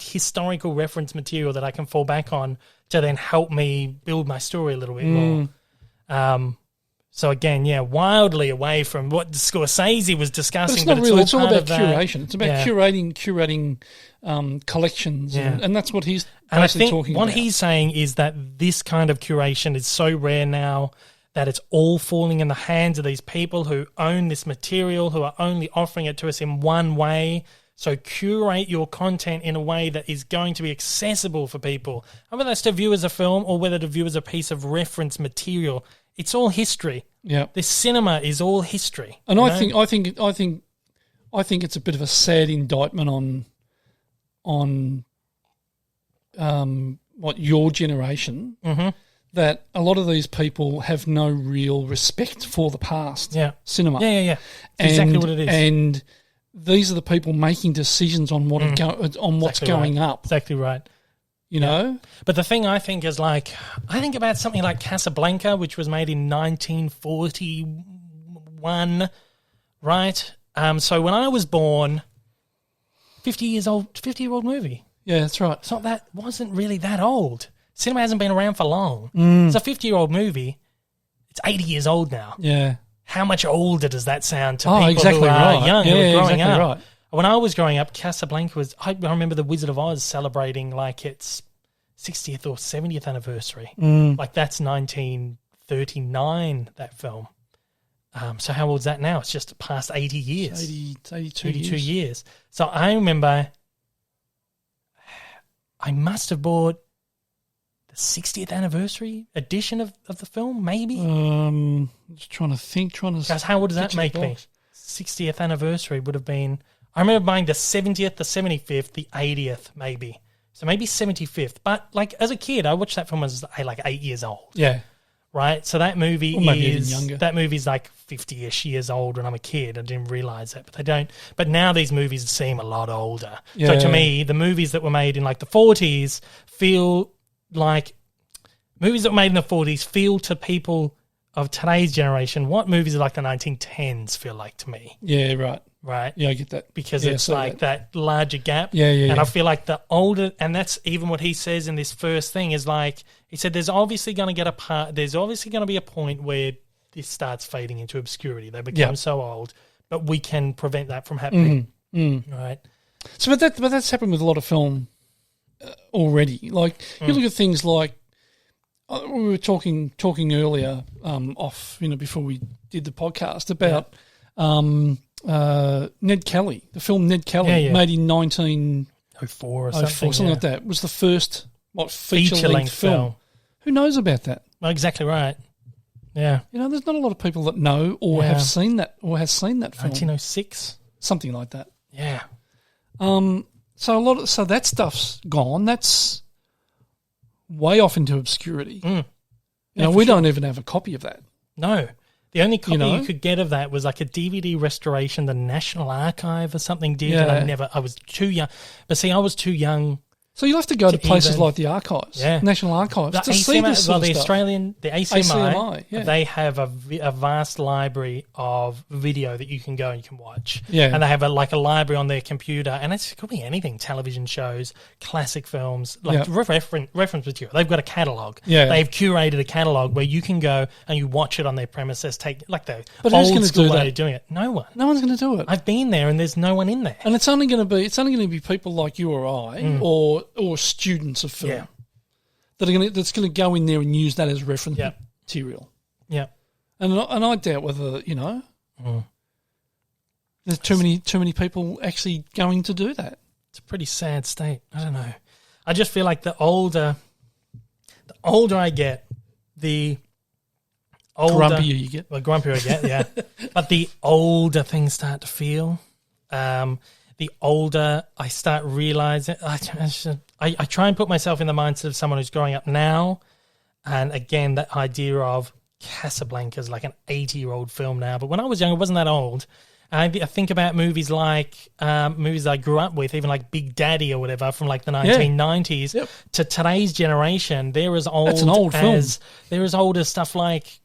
historical reference material that I can fall back on to then help me build my story a little bit more. So again, wildly away from what Scorsese was discussing. But it's not really. It's all about curation. It's about curating collections, and that's what he's basically talking about. What he's saying is that this kind of curation is so rare now that it's all falling in the hands of these people who own this material, who are only offering it to us in one way. So curate your content in a way that is going to be accessible for people, and whether that's to view as a film or whether to view as a piece of reference material. It's all history. Yeah, this cinema is all history. And I think it's a bit of a sad indictment on what your generation, that a lot of these people have no real respect for the past cinema. Yeah. Exactly what it is. And these are the people making decisions on what's going up. Exactly right. You know? But the thing I think is I think about something like Casablanca, which was made in 1941, right? So when I was born, 50-year-old movie. Yeah, that's right. Wasn't really that old. Cinema hasn't been around for long. It's a 50-year-old movie. It's 80 years old now. Yeah. How much older does that sound to people exactly who are right. young, who are growing exactly up? Right. When I was growing up, Casablanca was... I remember The Wizard of Oz celebrating like its 60th or 70th anniversary. Like that's 1939, that film. So how old is that now? It's just past 80 years. 82 years. So I remember I must have bought the 60th anniversary edition of the film, maybe? Just trying to think. Guys, how old does that make me? 60th anniversary would have been... I remember buying the 70th, the 75th, the 80th, maybe. So maybe 75th. But like as a kid, I watched that film as like 8 years old. Yeah. Right? So that movie is younger. That movie's like 50-ish years old when I'm a kid. I didn't realise that. But they don't. But now these movies seem a lot older. Yeah. So to me, the movies that were made in like the 40s feel like movies that were made in the 40s feel to people of today's generation what movies of like the 1910s feel like to me. Yeah, right. Right? Yeah, I get that. Because it's like that larger gap. Yeah. And I feel like the older, and that's even what he says in this first thing is like, he said there's obviously going to be a point where this starts fading into obscurity. They become so old, but we can prevent that from happening. Right? So, but that's happened with a lot of film already. Like, you look at things like, we were talking earlier off, before we did the podcast about Ned Kelly, the film Ned Kelly, made in 1904 or something like that, was the first feature-length film. Who knows about that? Well, exactly right. Yeah. There's not a lot of people that know or have seen that or has seen that film. 1906? Something like that. Yeah. So that stuff's gone. That's way off into obscurity. We don't even have a copy of that. No. The only copy you could get of that was like a DVD restoration the National Archive or something did, and I was too young. But see, I was too young. So you'll have to go to places like the archives, National Archives, to see this sort of stuff. The ACMI, they have a vast library of video that you can go and you can watch. Yeah. And they have a library on their computer, and it could be anything, television shows, classic films, reference material. They've got a catalogue. Yeah. They've curated a catalogue where you can go and you watch it on their premises, take like the old school way of doing it. No one. No one's going to do it. I've been there and there's no one in there. And it's only going to be people like you or I or students of film that's going to go in there and use that as reference material. Yeah, and I doubt whether there's too many people actually going to do that. It's a pretty sad state. I don't know. I just feel like the older I get, the older grumpier you get. Well, grumpier I get, yeah. But the older things start to feel. The older I start realizing, I try and put myself in the mindset of someone who's growing up now, and again, that idea of Casablanca is like an 80-year-old film now. But when I was young, it wasn't that old. I think about movies like movies I grew up with, even like Big Daddy or whatever from like the 1990s to today's generation. They're as old. That's an old film. They're as old as stuff like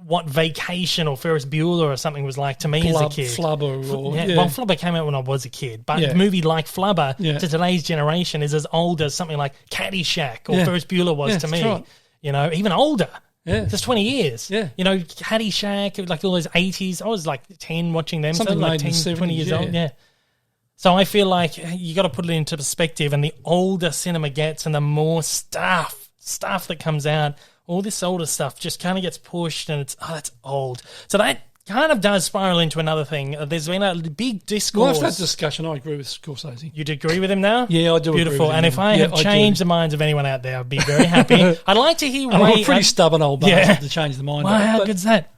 what Vacation or Ferris Bueller or something was like to me as a kid. Flubber. Well, Flubber came out when I was a kid, but a movie like Flubber to today's generation is as old as something like Caddyshack or Ferris Bueller was to me. Right. Even older. Yeah. Just 20 years. Yeah. Caddyshack, like all those 80s. I was like 10 watching them. Something so like 10, 10, 20 years old. Yeah. Yeah. So I feel like you got to put it into perspective, and the older cinema gets and the more stuff that comes out, all this older stuff just kind of gets pushed, and that's old. So that kind of does spiral into another thing. There's been a big discourse. Well, after that discussion, I agree with Scorsese. You agree with him now? Yeah, I do. Beautiful. Agree with and him. If I have changed the minds of anyone out there, I'd be very happy. I'd like to hear. I'm a pretty stubborn old bastard to change the mind. Wow, how good's that?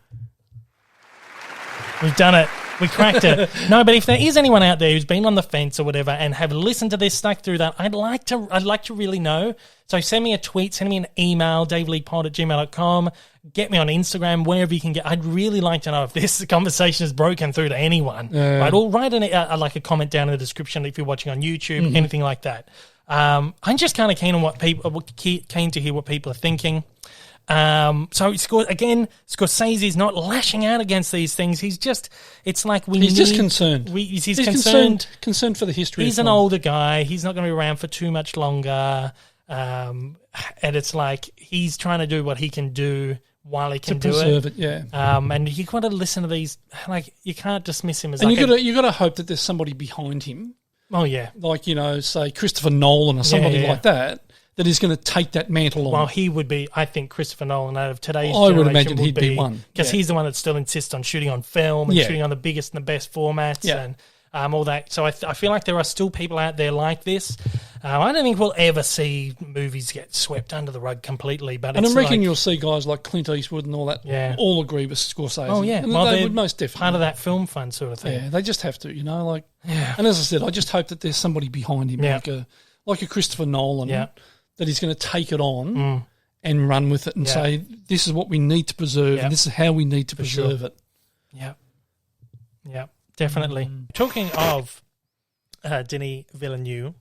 We've done it. We cracked it. No, but if there is anyone out there who's been on the fence or whatever and have listened to this, stuck through that, I'd like to really know. So send me a tweet, send me an email, daveleapod@gmail.com. Get me on Instagram, wherever you can get. I'd really like to know if this conversation has broken through to anyone. Right? Or write a comment down in the description if you're watching on YouTube, anything like that. I'm just kind of keen to hear what people are thinking. So Scorsese's not lashing out against these things. He's just, it's like he's just concerned. He's concerned for the history. He's an older guy. He's not going to be around for too much longer. and it's like he's trying to do what he can do while he can do preserve it. Yeah. And you got to listen to these. Like, you can't dismiss him as. And like you got to hope that there's somebody behind him. Oh yeah, like say Christopher Nolan or somebody like that is going to take that mantle on. Well, he would be. I think Christopher Nolan out of today's I generation would imagine he'd be one because he's the one that still insists on shooting on film and shooting on the biggest and the best formats and. All that. So I feel like there are still people out there like this. I don't think we'll ever see movies get swept under the rug completely. But I reckon you'll see guys like Clint Eastwood and all that all agree with Scorsese. Oh, yeah. And well, they would most definitely. Part of that film fund sort of thing. Yeah, they just have to, And as I said, I just hope that there's somebody behind him, like a Christopher Nolan, that he's going to take it on and run with it and say, this is what we need to preserve and this is how we need to preserve it. Yeah. Yeah. Definitely. Talking of Denis Villeneuve,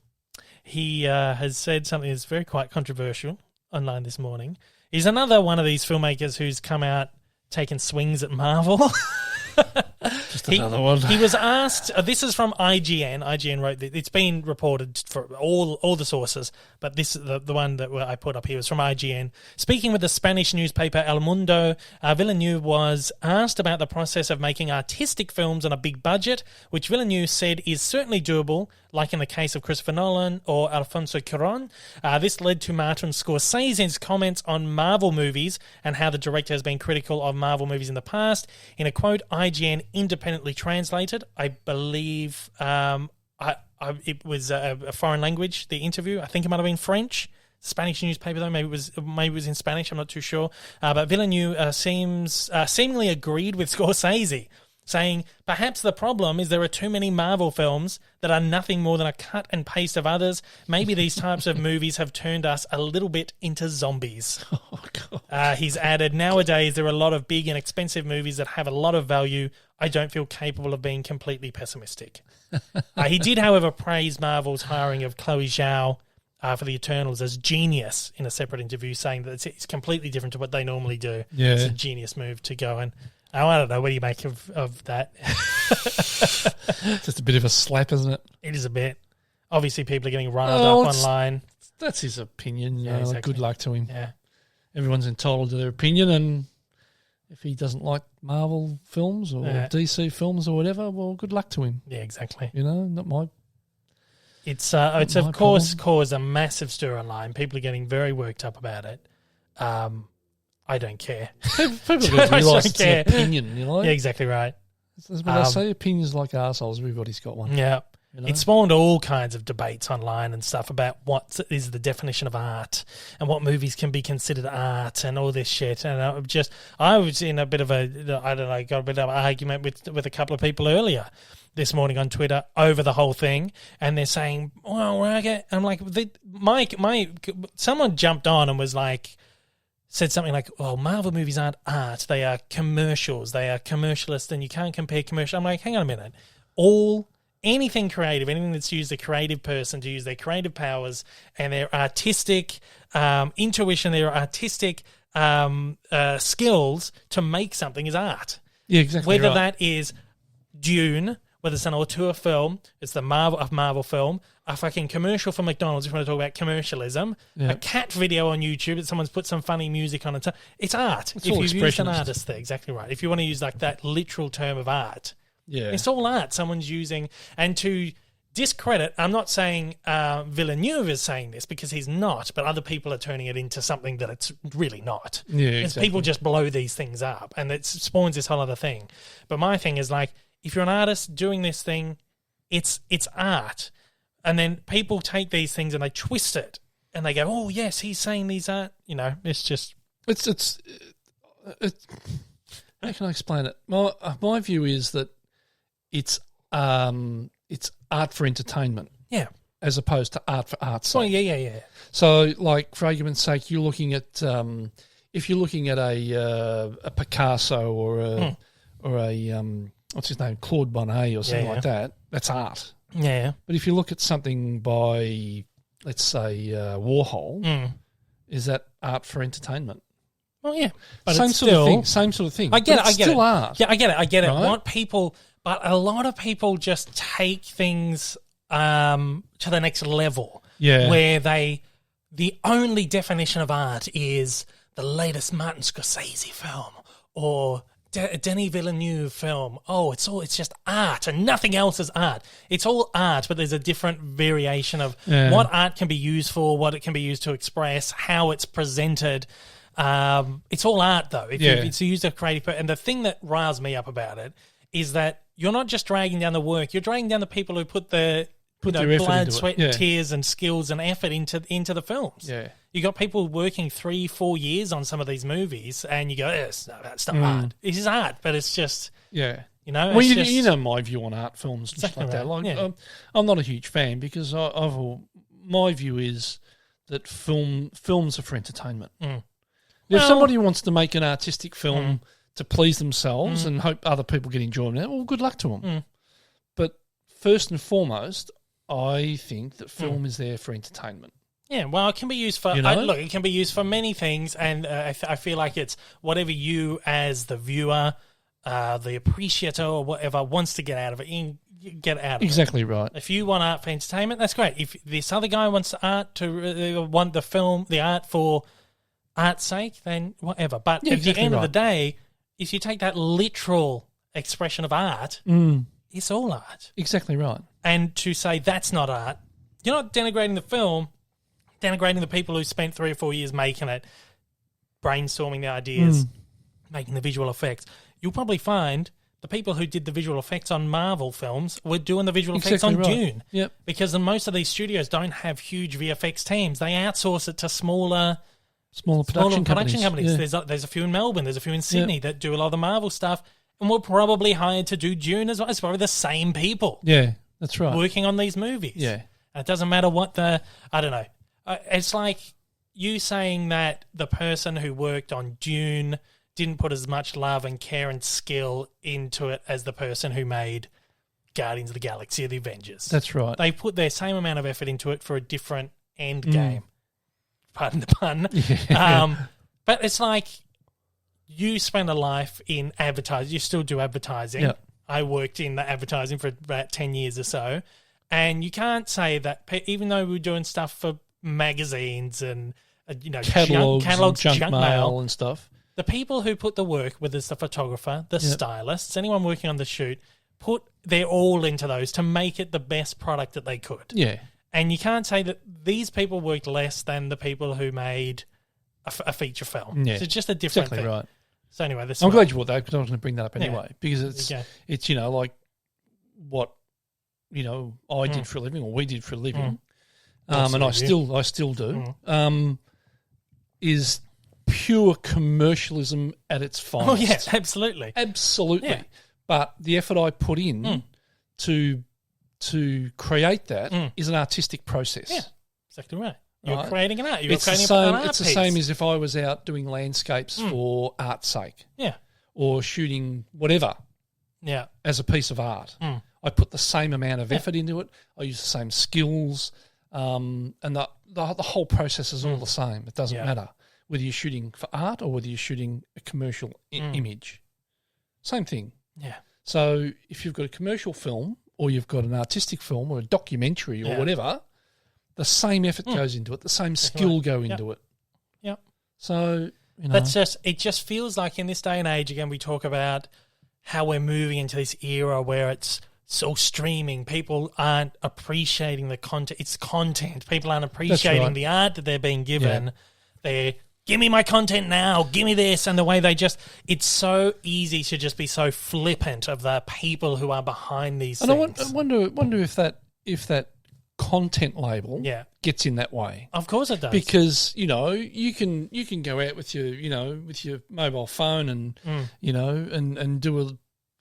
he has said something that's very quite controversial online this morning. He's another one of these filmmakers who's come out taking swings at Marvel. Just another one. He was asked, this is from IGN. IGN wrote this. It's been reported for all the sources, but this the one that I put up here was from IGN. Speaking with the Spanish newspaper El Mundo, Villeneuve was asked about the process of making artistic films on a big budget, which Villeneuve said is certainly doable, like in the case of Christopher Nolan or Alfonso Cuarón. This led to Martin Scorsese's comments on Marvel movies and how the director has been critical of Marvel movies in the past. In a quote, IGN independently translated, I believe it was a foreign language, the interview. I think it might have been French. Spanish newspaper, though. Maybe it was in Spanish. I'm not too sure. But Villeneuve seemingly agreed with Scorsese, saying, perhaps the problem is there are too many Marvel films that are nothing more than a cut and paste of others. Maybe these types of movies have turned us a little bit into zombies. Oh, God. He's added, nowadays there are a lot of big and expensive movies that have a lot of value. I don't feel capable of being completely pessimistic. He did, however, praise Marvel's hiring of Chloe Zhao for the Eternals as genius in a separate interview, saying that it's completely different to what they normally do. Yeah. It's a genius move to go and... I don't know. What do you make of that? Just a bit of a slap, isn't it? It is a bit. Obviously, people are getting riled up online. That's his opinion. Exactly. Good luck to him. Yeah. Everyone's entitled to their opinion, and if he doesn't like Marvel films or DC films or whatever, well, good luck to him. Yeah, exactly. Not my... It's of course caused a massive stir online. People are getting very worked up about it. I don't care. People don't realise it's an opinion, Yeah, exactly right. That's what I say, opinions like arseholes. Everybody's got one. Yeah. It spawned all kinds of debates online and stuff about what is the definition of art and what movies can be considered art and all this shit. And I was in a bit of got a bit of an argument with a couple of people earlier this morning on Twitter over the whole thing, and they're saying, "Well, I'm like, someone jumped on and was like." Said something like, well, Marvel movies aren't art. They are commercials. They are commercialist, and you can't compare commercial. I'm like, hang on a minute. Anything creative, anything that's used a creative person to use their creative powers and their artistic intuition, their artistic skills to make something is art. Yeah, exactly. Whether that is Dune, whether it's an auteur film, it's the Marvel film, a fucking commercial for McDonald's, if you want to talk about commercialism, a cat video on YouTube that someone's put some funny music on. It's art. It's if all you've used an expressionist. artist there, exactly right. If you want to use like that literal term of art, it's all art someone's using. And to discredit, I'm not saying Villeneuve is saying this because he's not, but other people are turning it into something that it's really not. Yeah, exactly. People just blow these things up and it spawns this whole other thing. But my thing is like, if you're an artist doing this thing, it's art. And then people take these things and they twist it and they go, oh, yes, he's saying these art. It's just... It's how can I explain it? My view is that it's art for entertainment. Yeah. As opposed to art for art's sake. Oh, yeah. So, like, for argument's sake, you're looking at... if you're looking at a Picasso or a what's his name, Claude Monet or something like that, that's art. Yeah. But if you look at something by, let's say, Warhol, is that art for entertainment? Well, yeah. But same it's sort still, of thing. Same sort of thing. I get it. It's still art. Yeah, I get it. Right? But a lot of people just take things to the next level. Yeah. Where they the only definition of art is the latest Martin Scorsese film or Denis Villeneuve film. Oh, it's just art and nothing else is art. It's all art, but there's a different variation of what art can be used for, what it can be used to express, how it's presented. It's all art, though. If it's used as creative. And the thing that riles me up about it is that you're not just dragging down the work; you're dragging down the people who put their blood, sweat, tears, and skills and effort into the films. Yeah. You got people working 3-4 years on some of these movies, and you go, that's not art. It is art, but it's just you know. Well, you know my view on art films and stuff like that. Like, I'm not a huge fan because my view is that films are for entertainment. If somebody wants to make an artistic film to please themselves and hope other people get enjoyment, well, good luck to them. But first and foremost, I think that film is there for entertainment. Yeah, well, it can be used for it can be used for many things, and I feel like it's whatever you as the viewer, the appreciator, or whatever wants to get out of it. Get out of exactly right. If you want art for entertainment, that's great. If this other guy wants art to want the art for art's sake, then whatever. But at the end of the day, if you take that literal expression of art, it's all art. Exactly right. And to say that's not art, you're not denigrating the film. Denigrating the people who spent 3 or 4 years making it, brainstorming the ideas, making the visual effects. You'll probably find the people who did the visual effects on Marvel films were doing the visual effects on Dune. Yep. Because most of these studios don't have huge VFX teams. They outsource it to smaller production companies. Yeah. There's a few in Melbourne. There's a few in Sydney that do a lot of the Marvel stuff. And we're probably hired to do Dune as well. It's probably the same people. Yeah, that's right. Working on these movies. Yeah. And it doesn't matter what I don't know. It's like you saying that the person who worked on Dune didn't put as much love and care and skill into it as the person who made Guardians of the Galaxy or the Avengers. That's right. They put their same amount of effort into it for a different end game. Pardon the pun. Yeah. But it's like you spend a life in advertising. You still do advertising. Yep. I worked in advertising for about 10 years or so. And you can't say that even though we're doing stuff for magazines and catalogs, junk mail and stuff. The people who put the work, whether it's the photographer, the stylists, anyone working on the shoot, put their all into those to make it the best product that they could. Yeah. And you can't say that these people worked less than the people who made a feature film. Yeah. So it's just a different thing. Right. So anyway, I'm glad you brought that because I was going to bring that up anyway because it's like what I did for a living or we did for a living. And I still do, is pure commercialism at its finest. Oh, yeah, absolutely. Absolutely. Yeah. But the effort I put in to create that is an artistic process. Yeah, exactly right. You're creating an art. It's the same as if I was out doing landscapes for art's sake. Yeah. Or shooting whatever as a piece of art. I put the same amount of effort into it. I use the same skills. And the whole process is all the same. It doesn't matter whether you're shooting for art or whether you're shooting a commercial image. Same thing. Yeah. So if you've got a commercial film or you've got an artistic film or a documentary or whatever, the same effort goes into it. The same skill go into it. Yep. So it just feels like in this day and age, again, we talk about how we're moving into this era where it's so streaming, people aren't appreciating the content. It's content. People aren't appreciating the art that they're being given. Yeah. They're, give me my content now, give me this. And the way it's so easy to just be so flippant of the people who are behind these things. And I wonder if that content label gets in that way. Of course it does. Because, you can go out with your mobile phone and, and do a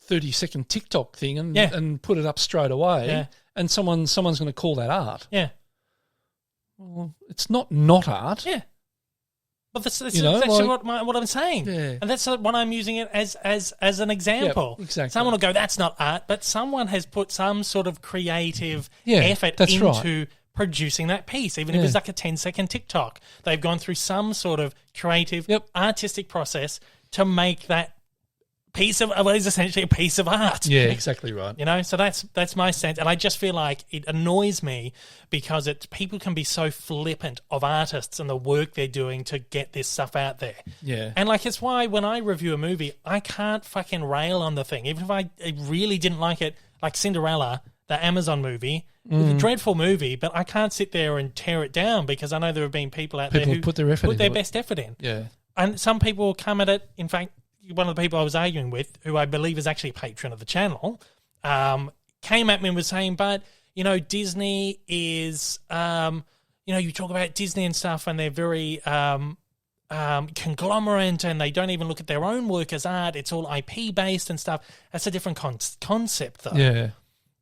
30-second TikTok thing and put it up straight away, and someone's going to call that art. Yeah. Well, it's not art. Yeah. But that's what I'm saying. Yeah. And that's what I'm using it as an example. Yep, exactly. Someone will go, that's not art, but someone has put some sort of creative effort into producing that piece, even if it's like a 10-second TikTok. They've gone through some sort of creative, artistic process to make that is essentially a piece of art. Yeah, exactly right. You know, so that's my sense, and I just feel like it annoys me because people can be so flippant of artists and the work they're doing to get this stuff out there. Yeah, and like it's why when I review a movie, I can't fucking rail on the thing, even if I really didn't like it. Like Cinderella, the Amazon movie, it was a dreadful movie, but I can't sit there and tear it down because I know there have been people out there who put their best effort in. Yeah, and some people will come at it. In fact, one of the people I was arguing with, who I believe is actually a patron of the channel, came at me and was saying, but, you know, Disney is, you know, you talk about Disney and stuff and they're very conglomerate and they don't even look at their own work as art. It's all IP-based and stuff. That's a different concept, though. Yeah.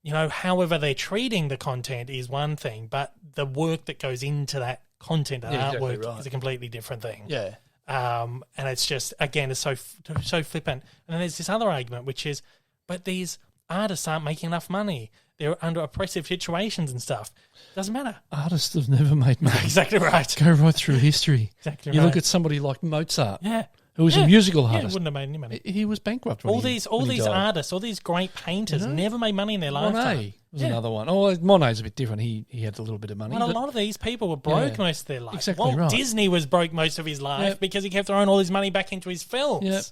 You know, however they're treating the content is one thing, but the work that goes into that content and artwork is a completely different thing. Yeah. And it's just, again, it's so flippant. And then there's this other argument, which is, but these artists aren't making enough money. They're under oppressive situations and stuff. Doesn't matter. Artists have never made money. Exactly right. Go right through history. Exactly you right. look at somebody like Mozart. Yeah. Who was a musical artist. Yeah, wouldn't have made any money. He was bankrupt when all these artists, all these great painters never made money in their lifetime. Monet was another one. Oh, Monet's a bit different. He had a little bit of money. Well, a lot of these people were broke most of their life. Exactly right. Disney was broke most of his life because he kept throwing all his money back into his films. Yep.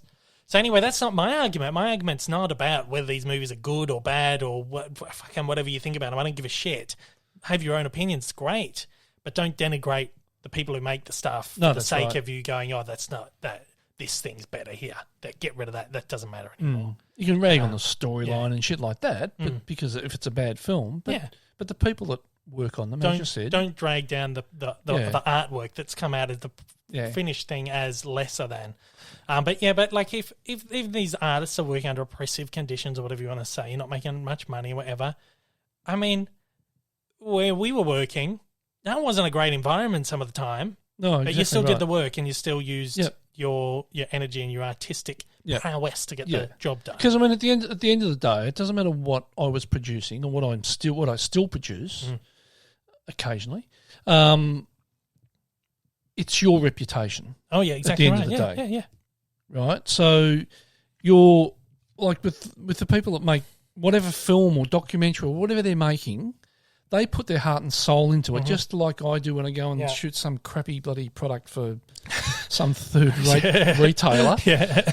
So anyway, that's not my argument. My argument's not about whether these movies are good or bad or fucking whatever you think about them. I don't give a shit. Have your own opinions, great. But don't denigrate the people who make the stuff for the sake of you going, oh, that's not that. This thing's better here. Get rid of that. That doesn't matter anymore. You can rag on the storyline and shit like that, but because if it's a bad film, but the people that work on them, as you said, don't drag down the artwork that's come out of the finished thing as lesser than. But like if these artists are working under oppressive conditions or whatever you want to say, you're not making much money or whatever. I mean, where we were working, that wasn't a great environment some of the time. No, exactly but you still did the work and you still used your energy and your artistic prowess to get the job done. Because I mean, at the end of the day, it doesn't matter what I was producing or what I still produce occasionally. It's your reputation. Oh yeah, exactly. At the end of the day, right. So you're like with the people that make whatever film or documentary or whatever they're making. They put their heart and soul into it, just like I do when I go and shoot some crappy bloody product for some third-rate retailer. Yeah.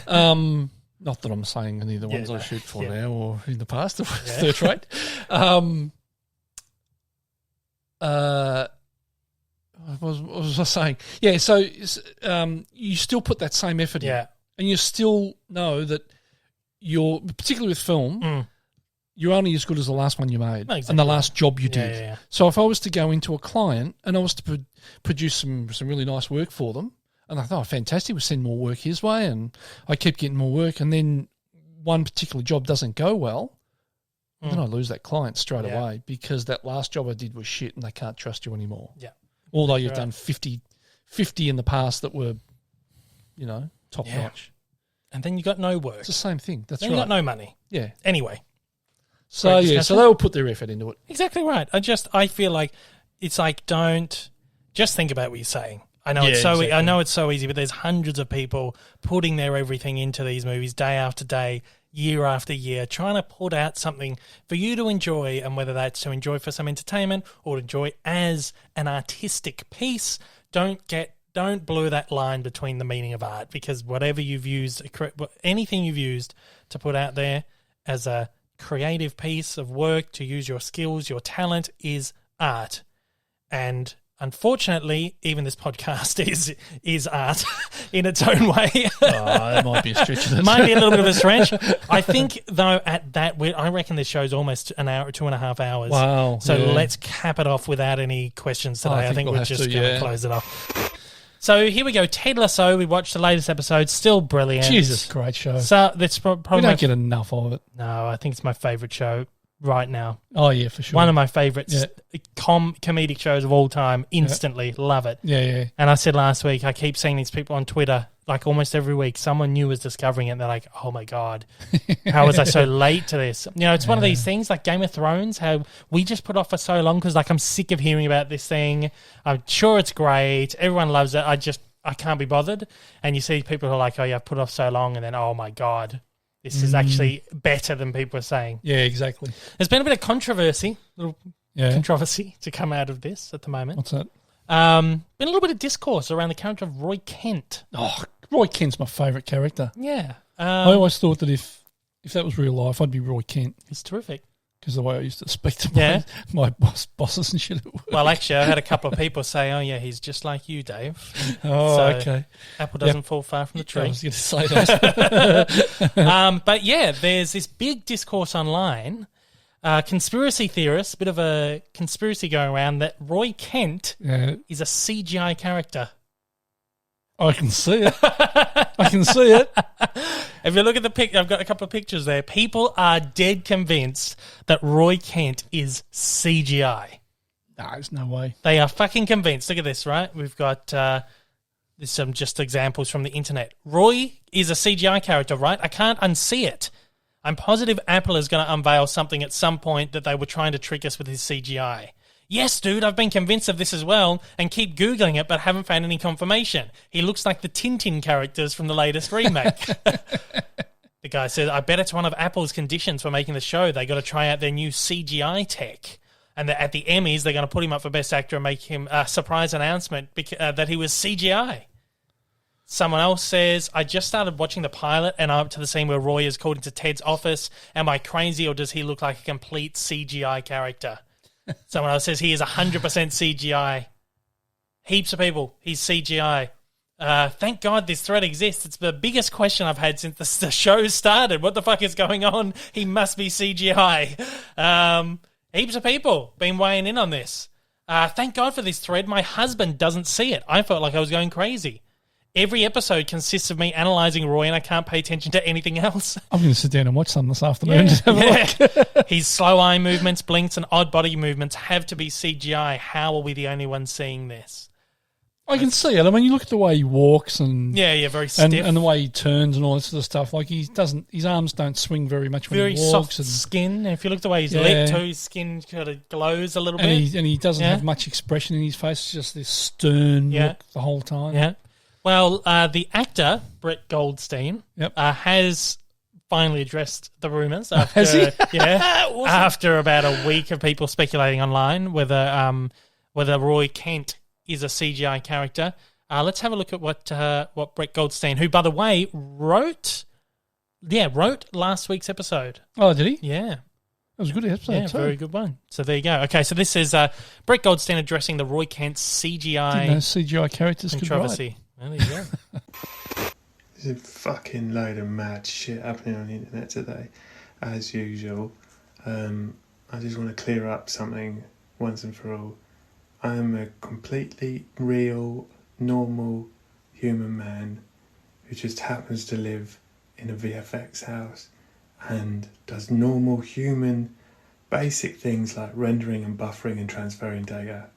Not that I'm saying any of the ones I shoot for now or in the past are third-rate. What was I saying? Yeah, so you still put that same effort in, and you still know that particularly with film, you're only as good as the last one you made and the last job you did. Yeah. So if I was to go into a client and I was to produce some really nice work for them, and I thought, oh, fantastic, we'll send more work his way, and I keep getting more work, and then one particular job doesn't go well, then I lose that client straight away because that last job I did was shit and they can't trust you anymore. Yeah. Although you've done 50 in the past that were, top notch. And then you got no work. It's the same thing. That's then right. you got no money. Yeah. Anyway. So they'll put their effort into it. Exactly right. I feel like it's like don't just think about what you're saying. I know I know it's so easy, but there's hundreds of people putting their everything into these movies day after day, year after year, trying to put out something for you to enjoy, and whether that's to enjoy for some entertainment or enjoy as an artistic piece. Don't blur that line between the meaning of art, because whatever you've used, anything you've used to put out there as a creative piece of work to use your skills, your talent is art. And unfortunately, even this podcast is art in its own way. That might be a stretch. Might be a little bit of a stretch. I think, though, at that, I reckon this show's almost an hour, 2.5 hours. Wow. So let's cap it off without any questions today. I think we're just going to close it off. So here we go. Ted Lasso. We watched the latest episode. Still brilliant. Jesus, great show. So that's probably we don't get enough of it. No, I think it's my favourite show right now. Oh yeah, for sure. One of my favourites, comedic shows of all time. Instantly love it. Yeah. And I said last week, I keep seeing these people on Twitter, like almost every week, someone new is discovering it and they're like, oh my God, how was I so late to this? It's one of these things like Game of Thrones, how we just put off for so long because I'm sick of hearing about this thing. I'm sure it's great. Everyone loves it. I can't be bothered. And you see people who are like, oh yeah, I've put off so long, and then, oh my God, This is actually better than people are saying. Yeah, exactly. There's been a bit of controversy to come out of this at the moment. What's that? Been a little bit of discourse around the character of Roy Kent. Oh, Roy Kent's my favourite character. Yeah. I always thought that if that was real life, I'd be Roy Kent. He's terrific. Because the way I used to speak to my bosses and shit at work. Well, actually, I had a couple of people say, oh, yeah, he's just like you, Dave. Oh, so okay. Apple doesn't fall far from the tree. I was going to say that. But, yeah, there's this big discourse online, conspiracy theorists, a bit of a conspiracy going around, that Roy Kent is a CGI character. I can see it. I can see it. If you look at the pic, I've got a couple of pictures there. People are dead convinced that Roy Kent is CGI. No, there's no way. They are fucking convinced. Look at this, right? We've got there's some just examples from the internet. Roy is a CGI character, right? I can't unsee it. I'm positive Apple is going to unveil something at some point that they were trying to trick us with his CGI. Yes, dude, I've been convinced of this as well and keep Googling it but haven't found any confirmation. He looks like the Tintin characters from the latest remake. The guy says, I bet it's one of Apple's conditions for making the show. They got to try out their new CGI tech. And at the Emmys, they're going to put him up for Best Actor and make him a surprise announcement that he was CGI. Someone else says, I just started watching the pilot and I'm up to the scene where Roy is called into Ted's office. Am I crazy or does he look like a complete CGI character? Someone else says he is 100% CGI. Heaps of people. He's CGI. Thank God this thread exists. It's the biggest question I've had since the show started. What the fuck is going on? He must be CGI. Heaps of people been weighing in on this. Thank God for this thread. My husband doesn't see it. I felt like I was going crazy. Every episode consists of me analysing Roy and I can't pay attention to anything else. I'm going to sit down and watch some this afternoon and just have a look. His slow eye movements, blinks and odd body movements have to be CGI. How are we the only ones seeing this? I can see it. I mean, you look at the way he walks and very stiff, and the way he turns and all this sort of stuff. Like his arms don't swing very much when very he walks. Very soft skin. And if you look at the way he's lit too, his skin kind of glows a little bit. And he doesn't have much expression in his face. It's just this stern look the whole time. Yeah. Well, the actor, Brett Goldstein, has finally addressed the rumours. Has he? Awesome. After about a week of people speculating online whether Roy Kent is a CGI character. Let's have a look at what Brett Goldstein, who, by the way, wrote last week's episode. Oh, did he? Yeah. It was a good episode too. Very good one. So there you go. Okay, so this is Brett Goldstein addressing the Roy Kent CGI Didn't know CGI characters controversy. Well, there you go. There's a fucking load of mad shit happening on the internet today, as usual. I just want to clear up something once and for all. I am a completely real, normal human man who just happens to live in a VFX house and does normal human basic things like rendering and buffering and transferring data.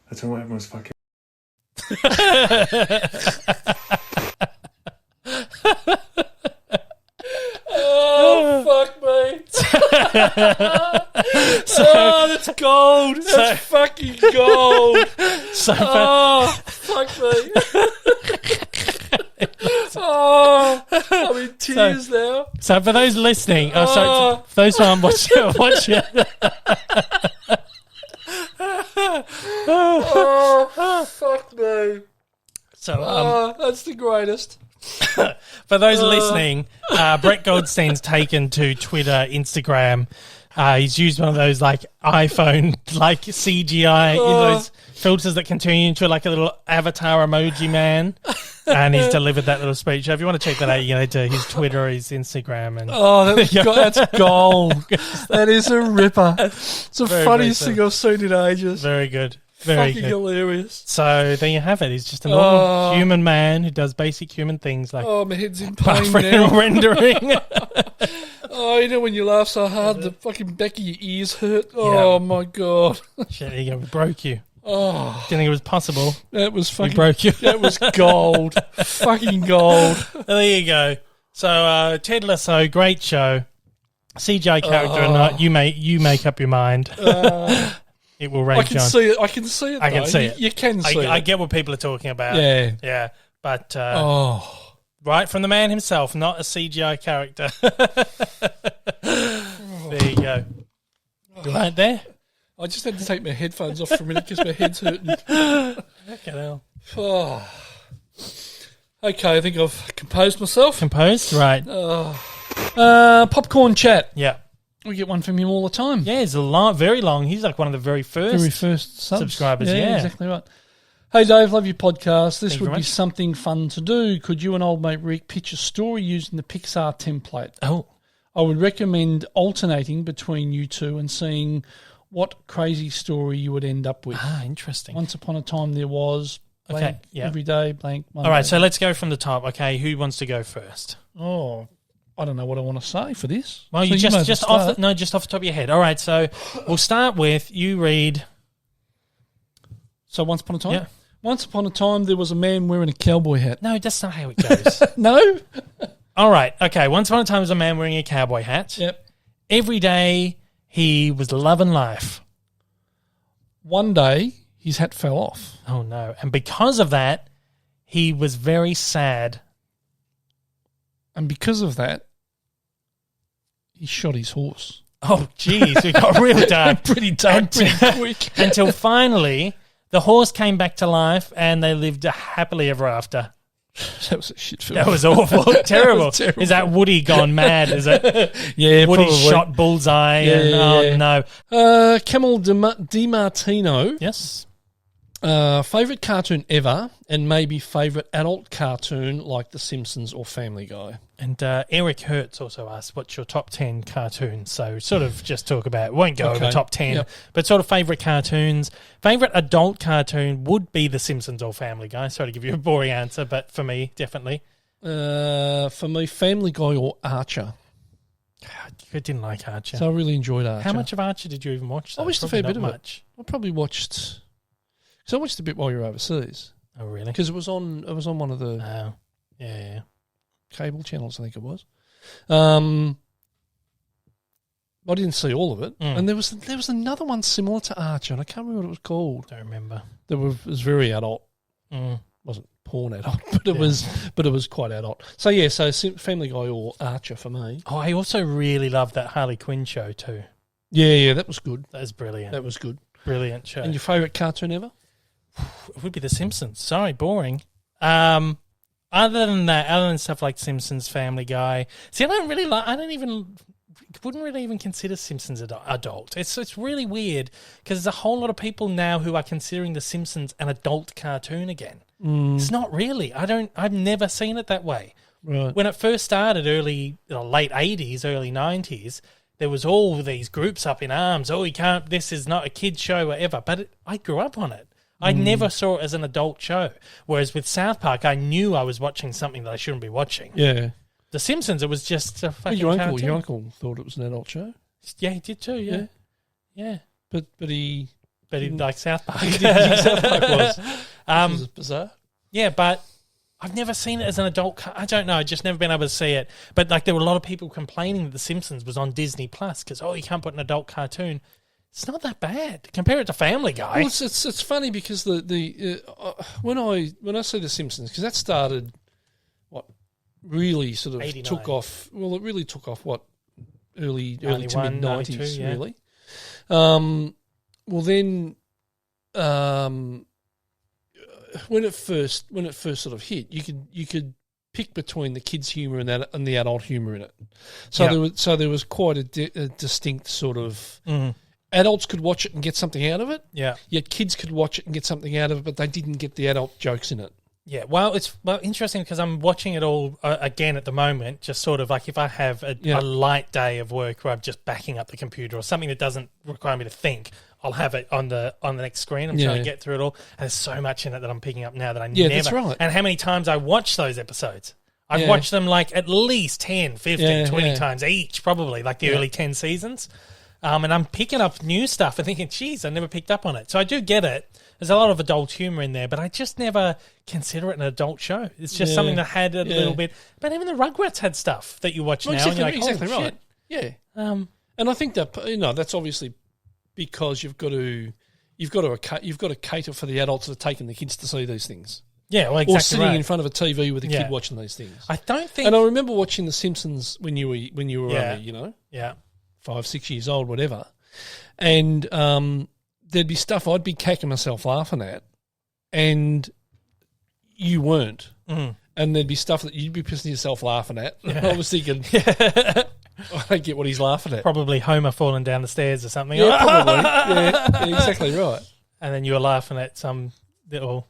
That's what everyone's fucking Oh, fuck me. That's gold. That's fucking gold. Fuck me. I'm in tears now. So for those listening, for those who aren't watching Fuck me. So that's the greatest. For those listening, Brett Goldstein's taken to Twitter, Instagram. He's used one of those like iPhone like CGI, those filters that can turn you into like a little avatar emoji man. And he's delivered that little speech. So if you want to check that out, you to his Twitter, his Instagram, and that's gold. That is a ripper. It's the funniest thing I've seen in ages. Very good. Very fucking hilarious. So there you have it. He's just a normal human man who does basic human things like my head's in pain now. And rendering. When you laugh so hard, the fucking back of your ears hurt. Oh my god! Shit, there you go. We broke you. Oh, didn't think it was possible. That was fucking. We broke you. That was gold. Fucking gold. Well, there you go. So Ted Lasso, great show. CGI character or not, you make up your mind. It will rage on. I can see it. I can see it. I can see it. You can see it. I get what people are talking about. Yeah. Yeah. But Right from the man himself, not a CGI character. There you go. Right there. I just had to take my headphones off for a minute because my head's hurting. Okay, hell. Oh. Okay, I think I've composed myself. Composed? Right. Popcorn chat. Yeah. We get one from him all the time. Yeah, he's very long. He's like one of the very first subscribers. Yeah, exactly right. Hey Dave, love your podcast. This Thank you would very be much. something fun to do. Could you and old mate Rick pitch a story using the Pixar template? Oh. I would recommend alternating between you two and seeing what crazy story you would end up with. Ah, interesting. Once upon a time there was blank, Okay, yeah. every day, blank, Monday. All right, so let's go from the top. Okay, who wants to go first? Oh, I don't know what I want to say for this. Well, So you might as just well off start. just off the top of your head. All right, so we'll start with you read. So once upon a time? Yeah. Once upon a time there was a man wearing a cowboy hat. No, that's not how it goes. No? All right, okay. Once upon a time, there was a man wearing a cowboy hat. Yep. Every day, he was loving life. One day his hat fell off. Oh no! And because of that, he was very sad. And because of that, he shot his horse. Oh, jeez, we got real dark. Pretty dark, pretty quick. Until finally, the horse came back to life, and they lived happily ever after. That was a shit film. That was awful, terrible. terrible. Is that Woody gone mad? Is it? Yeah, Woody probably. shot bullseye. Yeah. No. Camel DiMartino. Yes. Favourite cartoon ever, and maybe favourite adult cartoon like The Simpsons or Family Guy. And Eric Hertz also asked, what's your top 10 cartoons? So sort of just talk about, won't go over top 10, Yep. but sort of favourite cartoons. Favourite adult cartoon would be The Simpsons or Family Guy. Sorry to give you a boring answer, but for me, definitely. For me, Family Guy or Archer. I didn't like Archer. So I really enjoyed Archer. How much of Archer did you even watch? Though? I watched a Probably fair bit not of much. it. I probably watched... So I watched a bit while you were overseas. Oh, really? Because it was on one of the Oh, yeah. cable channels, I think it was. I didn't see all of it. And there was another one similar to Archer, and I can't remember what it was called. Don't remember. It was very adult. Wasn't porn adult, but it was quite adult. So yeah, Family Guy or Archer for me. Oh, I also really loved that Harley Quinn show too. Yeah, that was good. That was brilliant. That was good. Brilliant show. And your favourite cartoon ever? It would be The Simpsons. Sorry, boring. Other than stuff like Simpsons, Family Guy. See, wouldn't really even consider Simpsons adult. It's really weird because there's a whole lot of people now who are considering The Simpsons an adult cartoon again. It's not really. I've never seen it that way. Right. When it first started, late 80s, early 90s, there was all these groups up in arms. Oh, this is not a kid's show, whatever. But I grew up on it. I never saw it as an adult show. Whereas with South Park, I knew I was watching something that I shouldn't be watching. Yeah. The Simpsons, it was just a fucking Your cartoon. uncle thought it was an adult show. Yeah, he did too, yeah. But he liked South Park. he didn't think South Park was. Which is bizarre. Yeah, but I've never seen it as an adult. I don't know. I've just never been able to see it. But there were a lot of people complaining that The Simpsons was on Disney Plus because you can't put an adult cartoon. It's not that bad. Compare it to Family Guy. Well, it's funny because when I see The Simpsons, because that started really sort of 89. took off. Well, it really took off early to 91, mid 90s, 92, yeah. really. Well, then when it first sort of hit, you could pick between the kids' humour and the adult humour in it. So there was quite a distinct sort of. Adults could watch it and get something out of it. Yeah. Yet kids could watch it and get something out of it, but they didn't get the adult jokes in it. Yeah, well, it's interesting because I'm watching it all again at the moment, just sort of like if I have a light day of work where I'm just backing up the computer or something that doesn't require me to think, I'll have it on the next screen. I'm trying to get through it all. And there's so much in it that I'm picking up now that I never... that's right. And how many times I watch those episodes. I've watched them like at least 10, 15, 20 times each, probably, like the early 10 seasons. And I'm picking up new stuff and thinking, geez, I never picked up on it. So I do get it. There's a lot of adult humour in there, but I just never consider it an adult show. It's just something that had a little bit. But even the Rugrats had stuff that you watch now. Exactly, and you're like, exactly oh, right. shit. Yeah. And I think that that's obviously because you've got to cater for the adults that are taking the kids to see these things. Yeah, well, exactly or sitting right. in front of a TV with a Yeah. kid watching these things. I don't think... And I remember watching The Simpsons when you were Yeah. only, Yeah. 5, 6 years old, whatever. And there'd be stuff I'd be cacking myself laughing at, and you weren't. Mm. And there'd be stuff that you'd be pissing yourself laughing at. Yeah. I was thinking, I don't get what he's laughing at. Probably Homer falling down the stairs or something. Yeah, probably. Yeah, exactly right. And then you were laughing at some little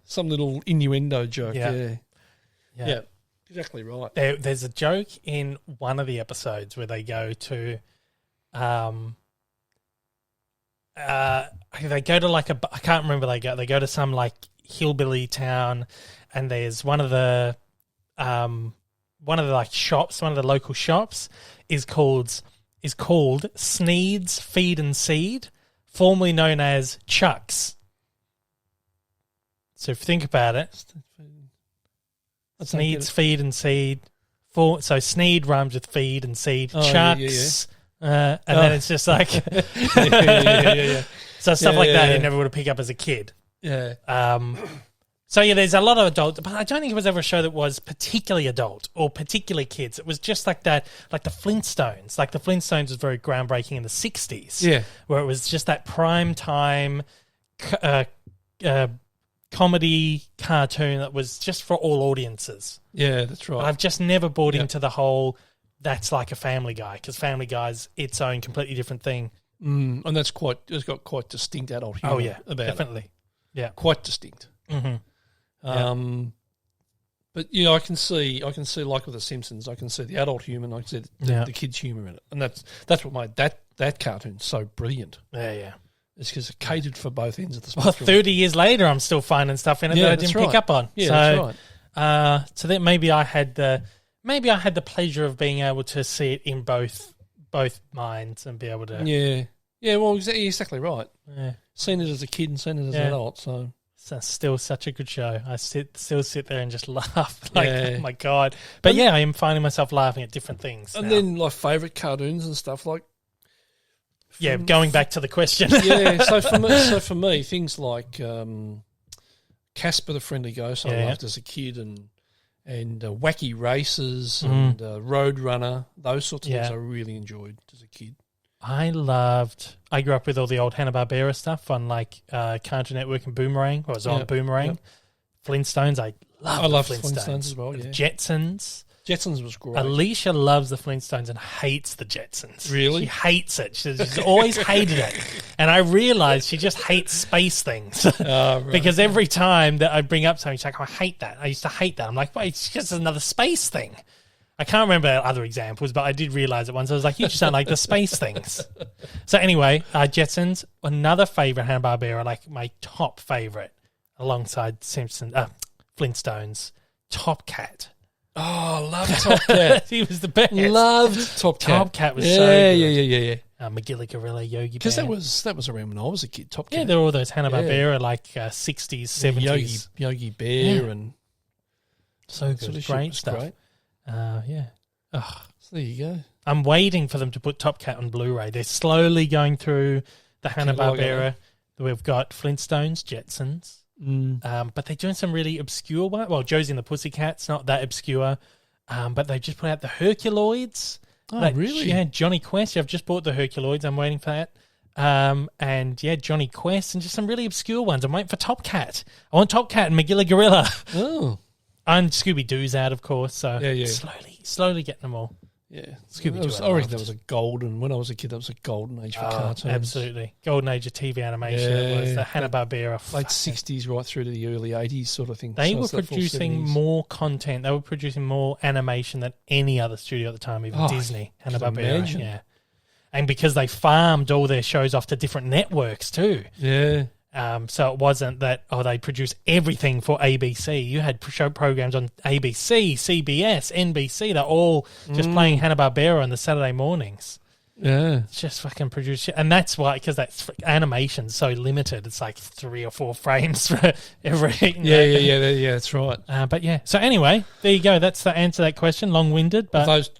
innuendo joke. Yeah. Yeah, exactly right. There's a joke in one of the episodes where they go to, they go to like I can't remember. They go to some like hillbilly town, and there's one of the like shops, one of the local shops is called Sneed's Feed and Seed, formerly known as Chuck's. So if you think about it, Sneed's Feed and Seed. So Sneed rhymes with feed and seed. Chucks. And then it's just like... yeah. So stuff like that you never would have picked up as a kid. Yeah. So yeah, there's a lot of adult, but I don't think it was ever a show that was particularly adult or particularly kids. It was just like that, like the Flintstones. Like the Flintstones was very groundbreaking in the 60s. Yeah. Where it was just that prime time... comedy cartoon that was just for all audiences. Yeah, that's right. But I've just never bought into the whole that's like a Family Guy, because Family Guy's its own completely different thing. And it's got quite distinct adult humour. Oh yeah, about definitely. It. Yeah, quite distinct. Mm-hmm. But I can see like with the Simpsons, I can see the adult humour, and I can see the kids' humour in it, and that's what made that cartoon's so brilliant. Yeah. It's because it catered for both ends of the Well, spectrum. 30 years later, I'm still finding stuff in it that I didn't pick up on. Yeah, so, that's right. So that maybe I had the pleasure of being able to see it in both minds and be able to. Yeah. Well, exactly right. Yeah. Seen it as a kid and seen it as an adult. So it's still such a good show. I still sit there and just laugh. Oh my God! But I am finding myself laughing at different things. And now. then like favourite cartoons and stuff like. Going back to the question. So for me, things like Casper the Friendly Ghost I loved as a kid, and Wacky Races and Roadrunner, those sorts of things I really enjoyed as a kid. I grew up with all the old Hanna-Barbera stuff on like Cartoon Network and Boomerang. I was on Boomerang. Yep. Flintstones, I love the Flintstones as well, yeah. Jetsons. Jetsons was great. Alicia loves the Flintstones and hates the Jetsons. Really? She hates it. She's always hated it. And I realised she just hates space things. Right. Because every time that I bring up something, she's like, I hate that. I used to hate that. I'm like, wait, it's just another space thing. I can't remember other examples, but I did realise it once. I was like, you just don't like the space things. So anyway, Jetsons, another favourite Hanna-Barbera, like my top favourite, alongside Flintstones, Top Cat. Oh, love Top Cat. He was the best. Loved Top Cat. Top Cat was so good. Yeah. Magilla Gorilla, Yogi Bear. Because that was around when I was a kid, Top Cat. Yeah, there were all those Hanna-Barbera, like 60s, 70s. Yogi Bear and... So good. Sort of great stuff. Great. Yeah. Oh. So there you go. I'm waiting for them to put Top Cat on Blu-ray. They're slowly going through the Hanna-Barbera. We've got Flintstones, Jetsons. But they're doing some really obscure one. Well, Josie and the Pussycats, not that obscure. But they just put out the Herculoids. Oh, really? Yeah, Johnny Quest. I've just bought the Herculoids. I'm waiting for that. Johnny Quest and just some really obscure ones. I'm waiting for Top Cat. I want Top Cat and Magilla Gorilla. Oh. And Scooby-Doo's out, of course. So yeah. Slowly getting them all. Yeah. Scooby-Doo. I reckon that was a golden, when I was a kid, that was a golden age for cartoons. Absolutely. Golden age of TV animation. It was the Hanna-Barbera. Late 60s right through to the early 80s sort of thing. They were producing more content. They were producing more animation than any other studio at the time, even Disney. Hanna-Barbera. Yeah. And because they farmed all their shows off to different networks too. Yeah. So it wasn't that, they produce everything for ABC. You had show programs on ABC, CBS, NBC. They're all just playing Hanna-Barbera on the Saturday mornings. Yeah. It's just fucking produce it. And that's why, because that animation's so limited. It's like 3 or 4 frames for every... Yeah, that's right. So anyway, there you go. That's the answer to that question. Long-winded, but... Those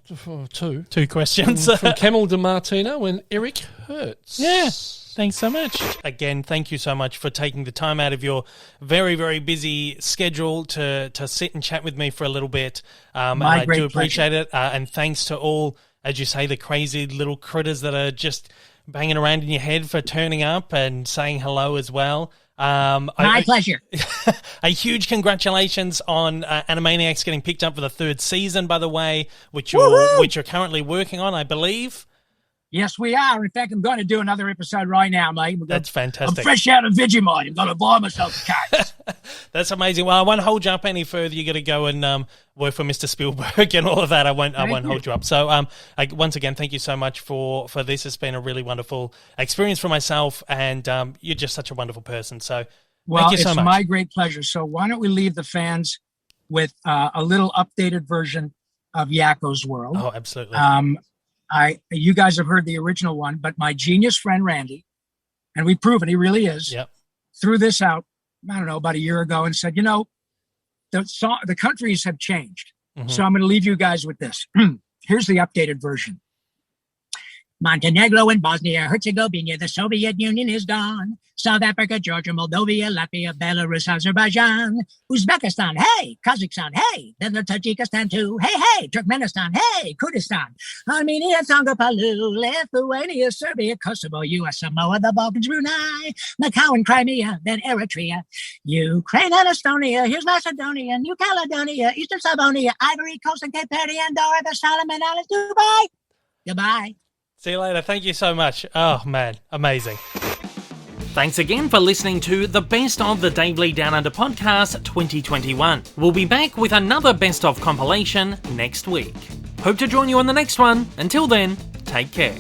two. 2 questions. From Camel DeMartino and Eric Hertz. Yeah. Thanks so much. Again, thank you so much for taking the time out of your very, very busy schedule to sit and chat with me for a little bit. I do appreciate it. And thanks to all, as you say, the crazy little critters that are just banging around in your head for turning up and saying hello as well. My pleasure. A huge congratulations on Animaniacs getting picked up for the 3rd season, by the way, which you're currently working on, I believe. Yes, we are. In fact, I'm going to do another episode right now, mate. That's fantastic. I'm fresh out of Vegemite. I'm going to buy myself a cake. That's amazing. Well, I won't hold you up any further. You got to go and work for Mr. Spielberg and all of that. I won't hold you up. So, once again, thank you so much for this. It's been a really wonderful experience for myself, and you're just such a wonderful person. So, thank you so much. It's my great pleasure. So, why don't we leave the fans with a little updated version of Yakko's World? Oh, absolutely. You guys have heard the original one, but my genius friend Randy, and we've proven he really is, threw this out, I don't know, about a year ago and said, the countries have changed. Mm-hmm. So I'm going to leave you guys with this. Here's the updated version. Montenegro and Bosnia, Herzegovina, the Soviet Union is gone. South Africa, Georgia, Moldova, Latvia, Belarus, Azerbaijan, Uzbekistan, hey, Kazakhstan, hey, then the Tajikistan too, hey, Turkmenistan, hey, Kurdistan, Armenia, Tonga, Palau, Lithuania, Serbia, Kosovo, US, Samoa, the Balkans, Brunei, Macau and Crimea, then Eritrea, Ukraine and Estonia, here's Macedonia, New Caledonia, Eastern Slavonia, Ivory Coast and Cape Verde, Andorra, the Solomon Islands, Dubai. Goodbye. See you later. Thank you so much. Oh, man. Amazing. Thanks again for listening to the Best of the Dave Lee Down Under podcast 2021. We'll be back with another Best of compilation next week. Hope to join you on the next one. Until then, take care.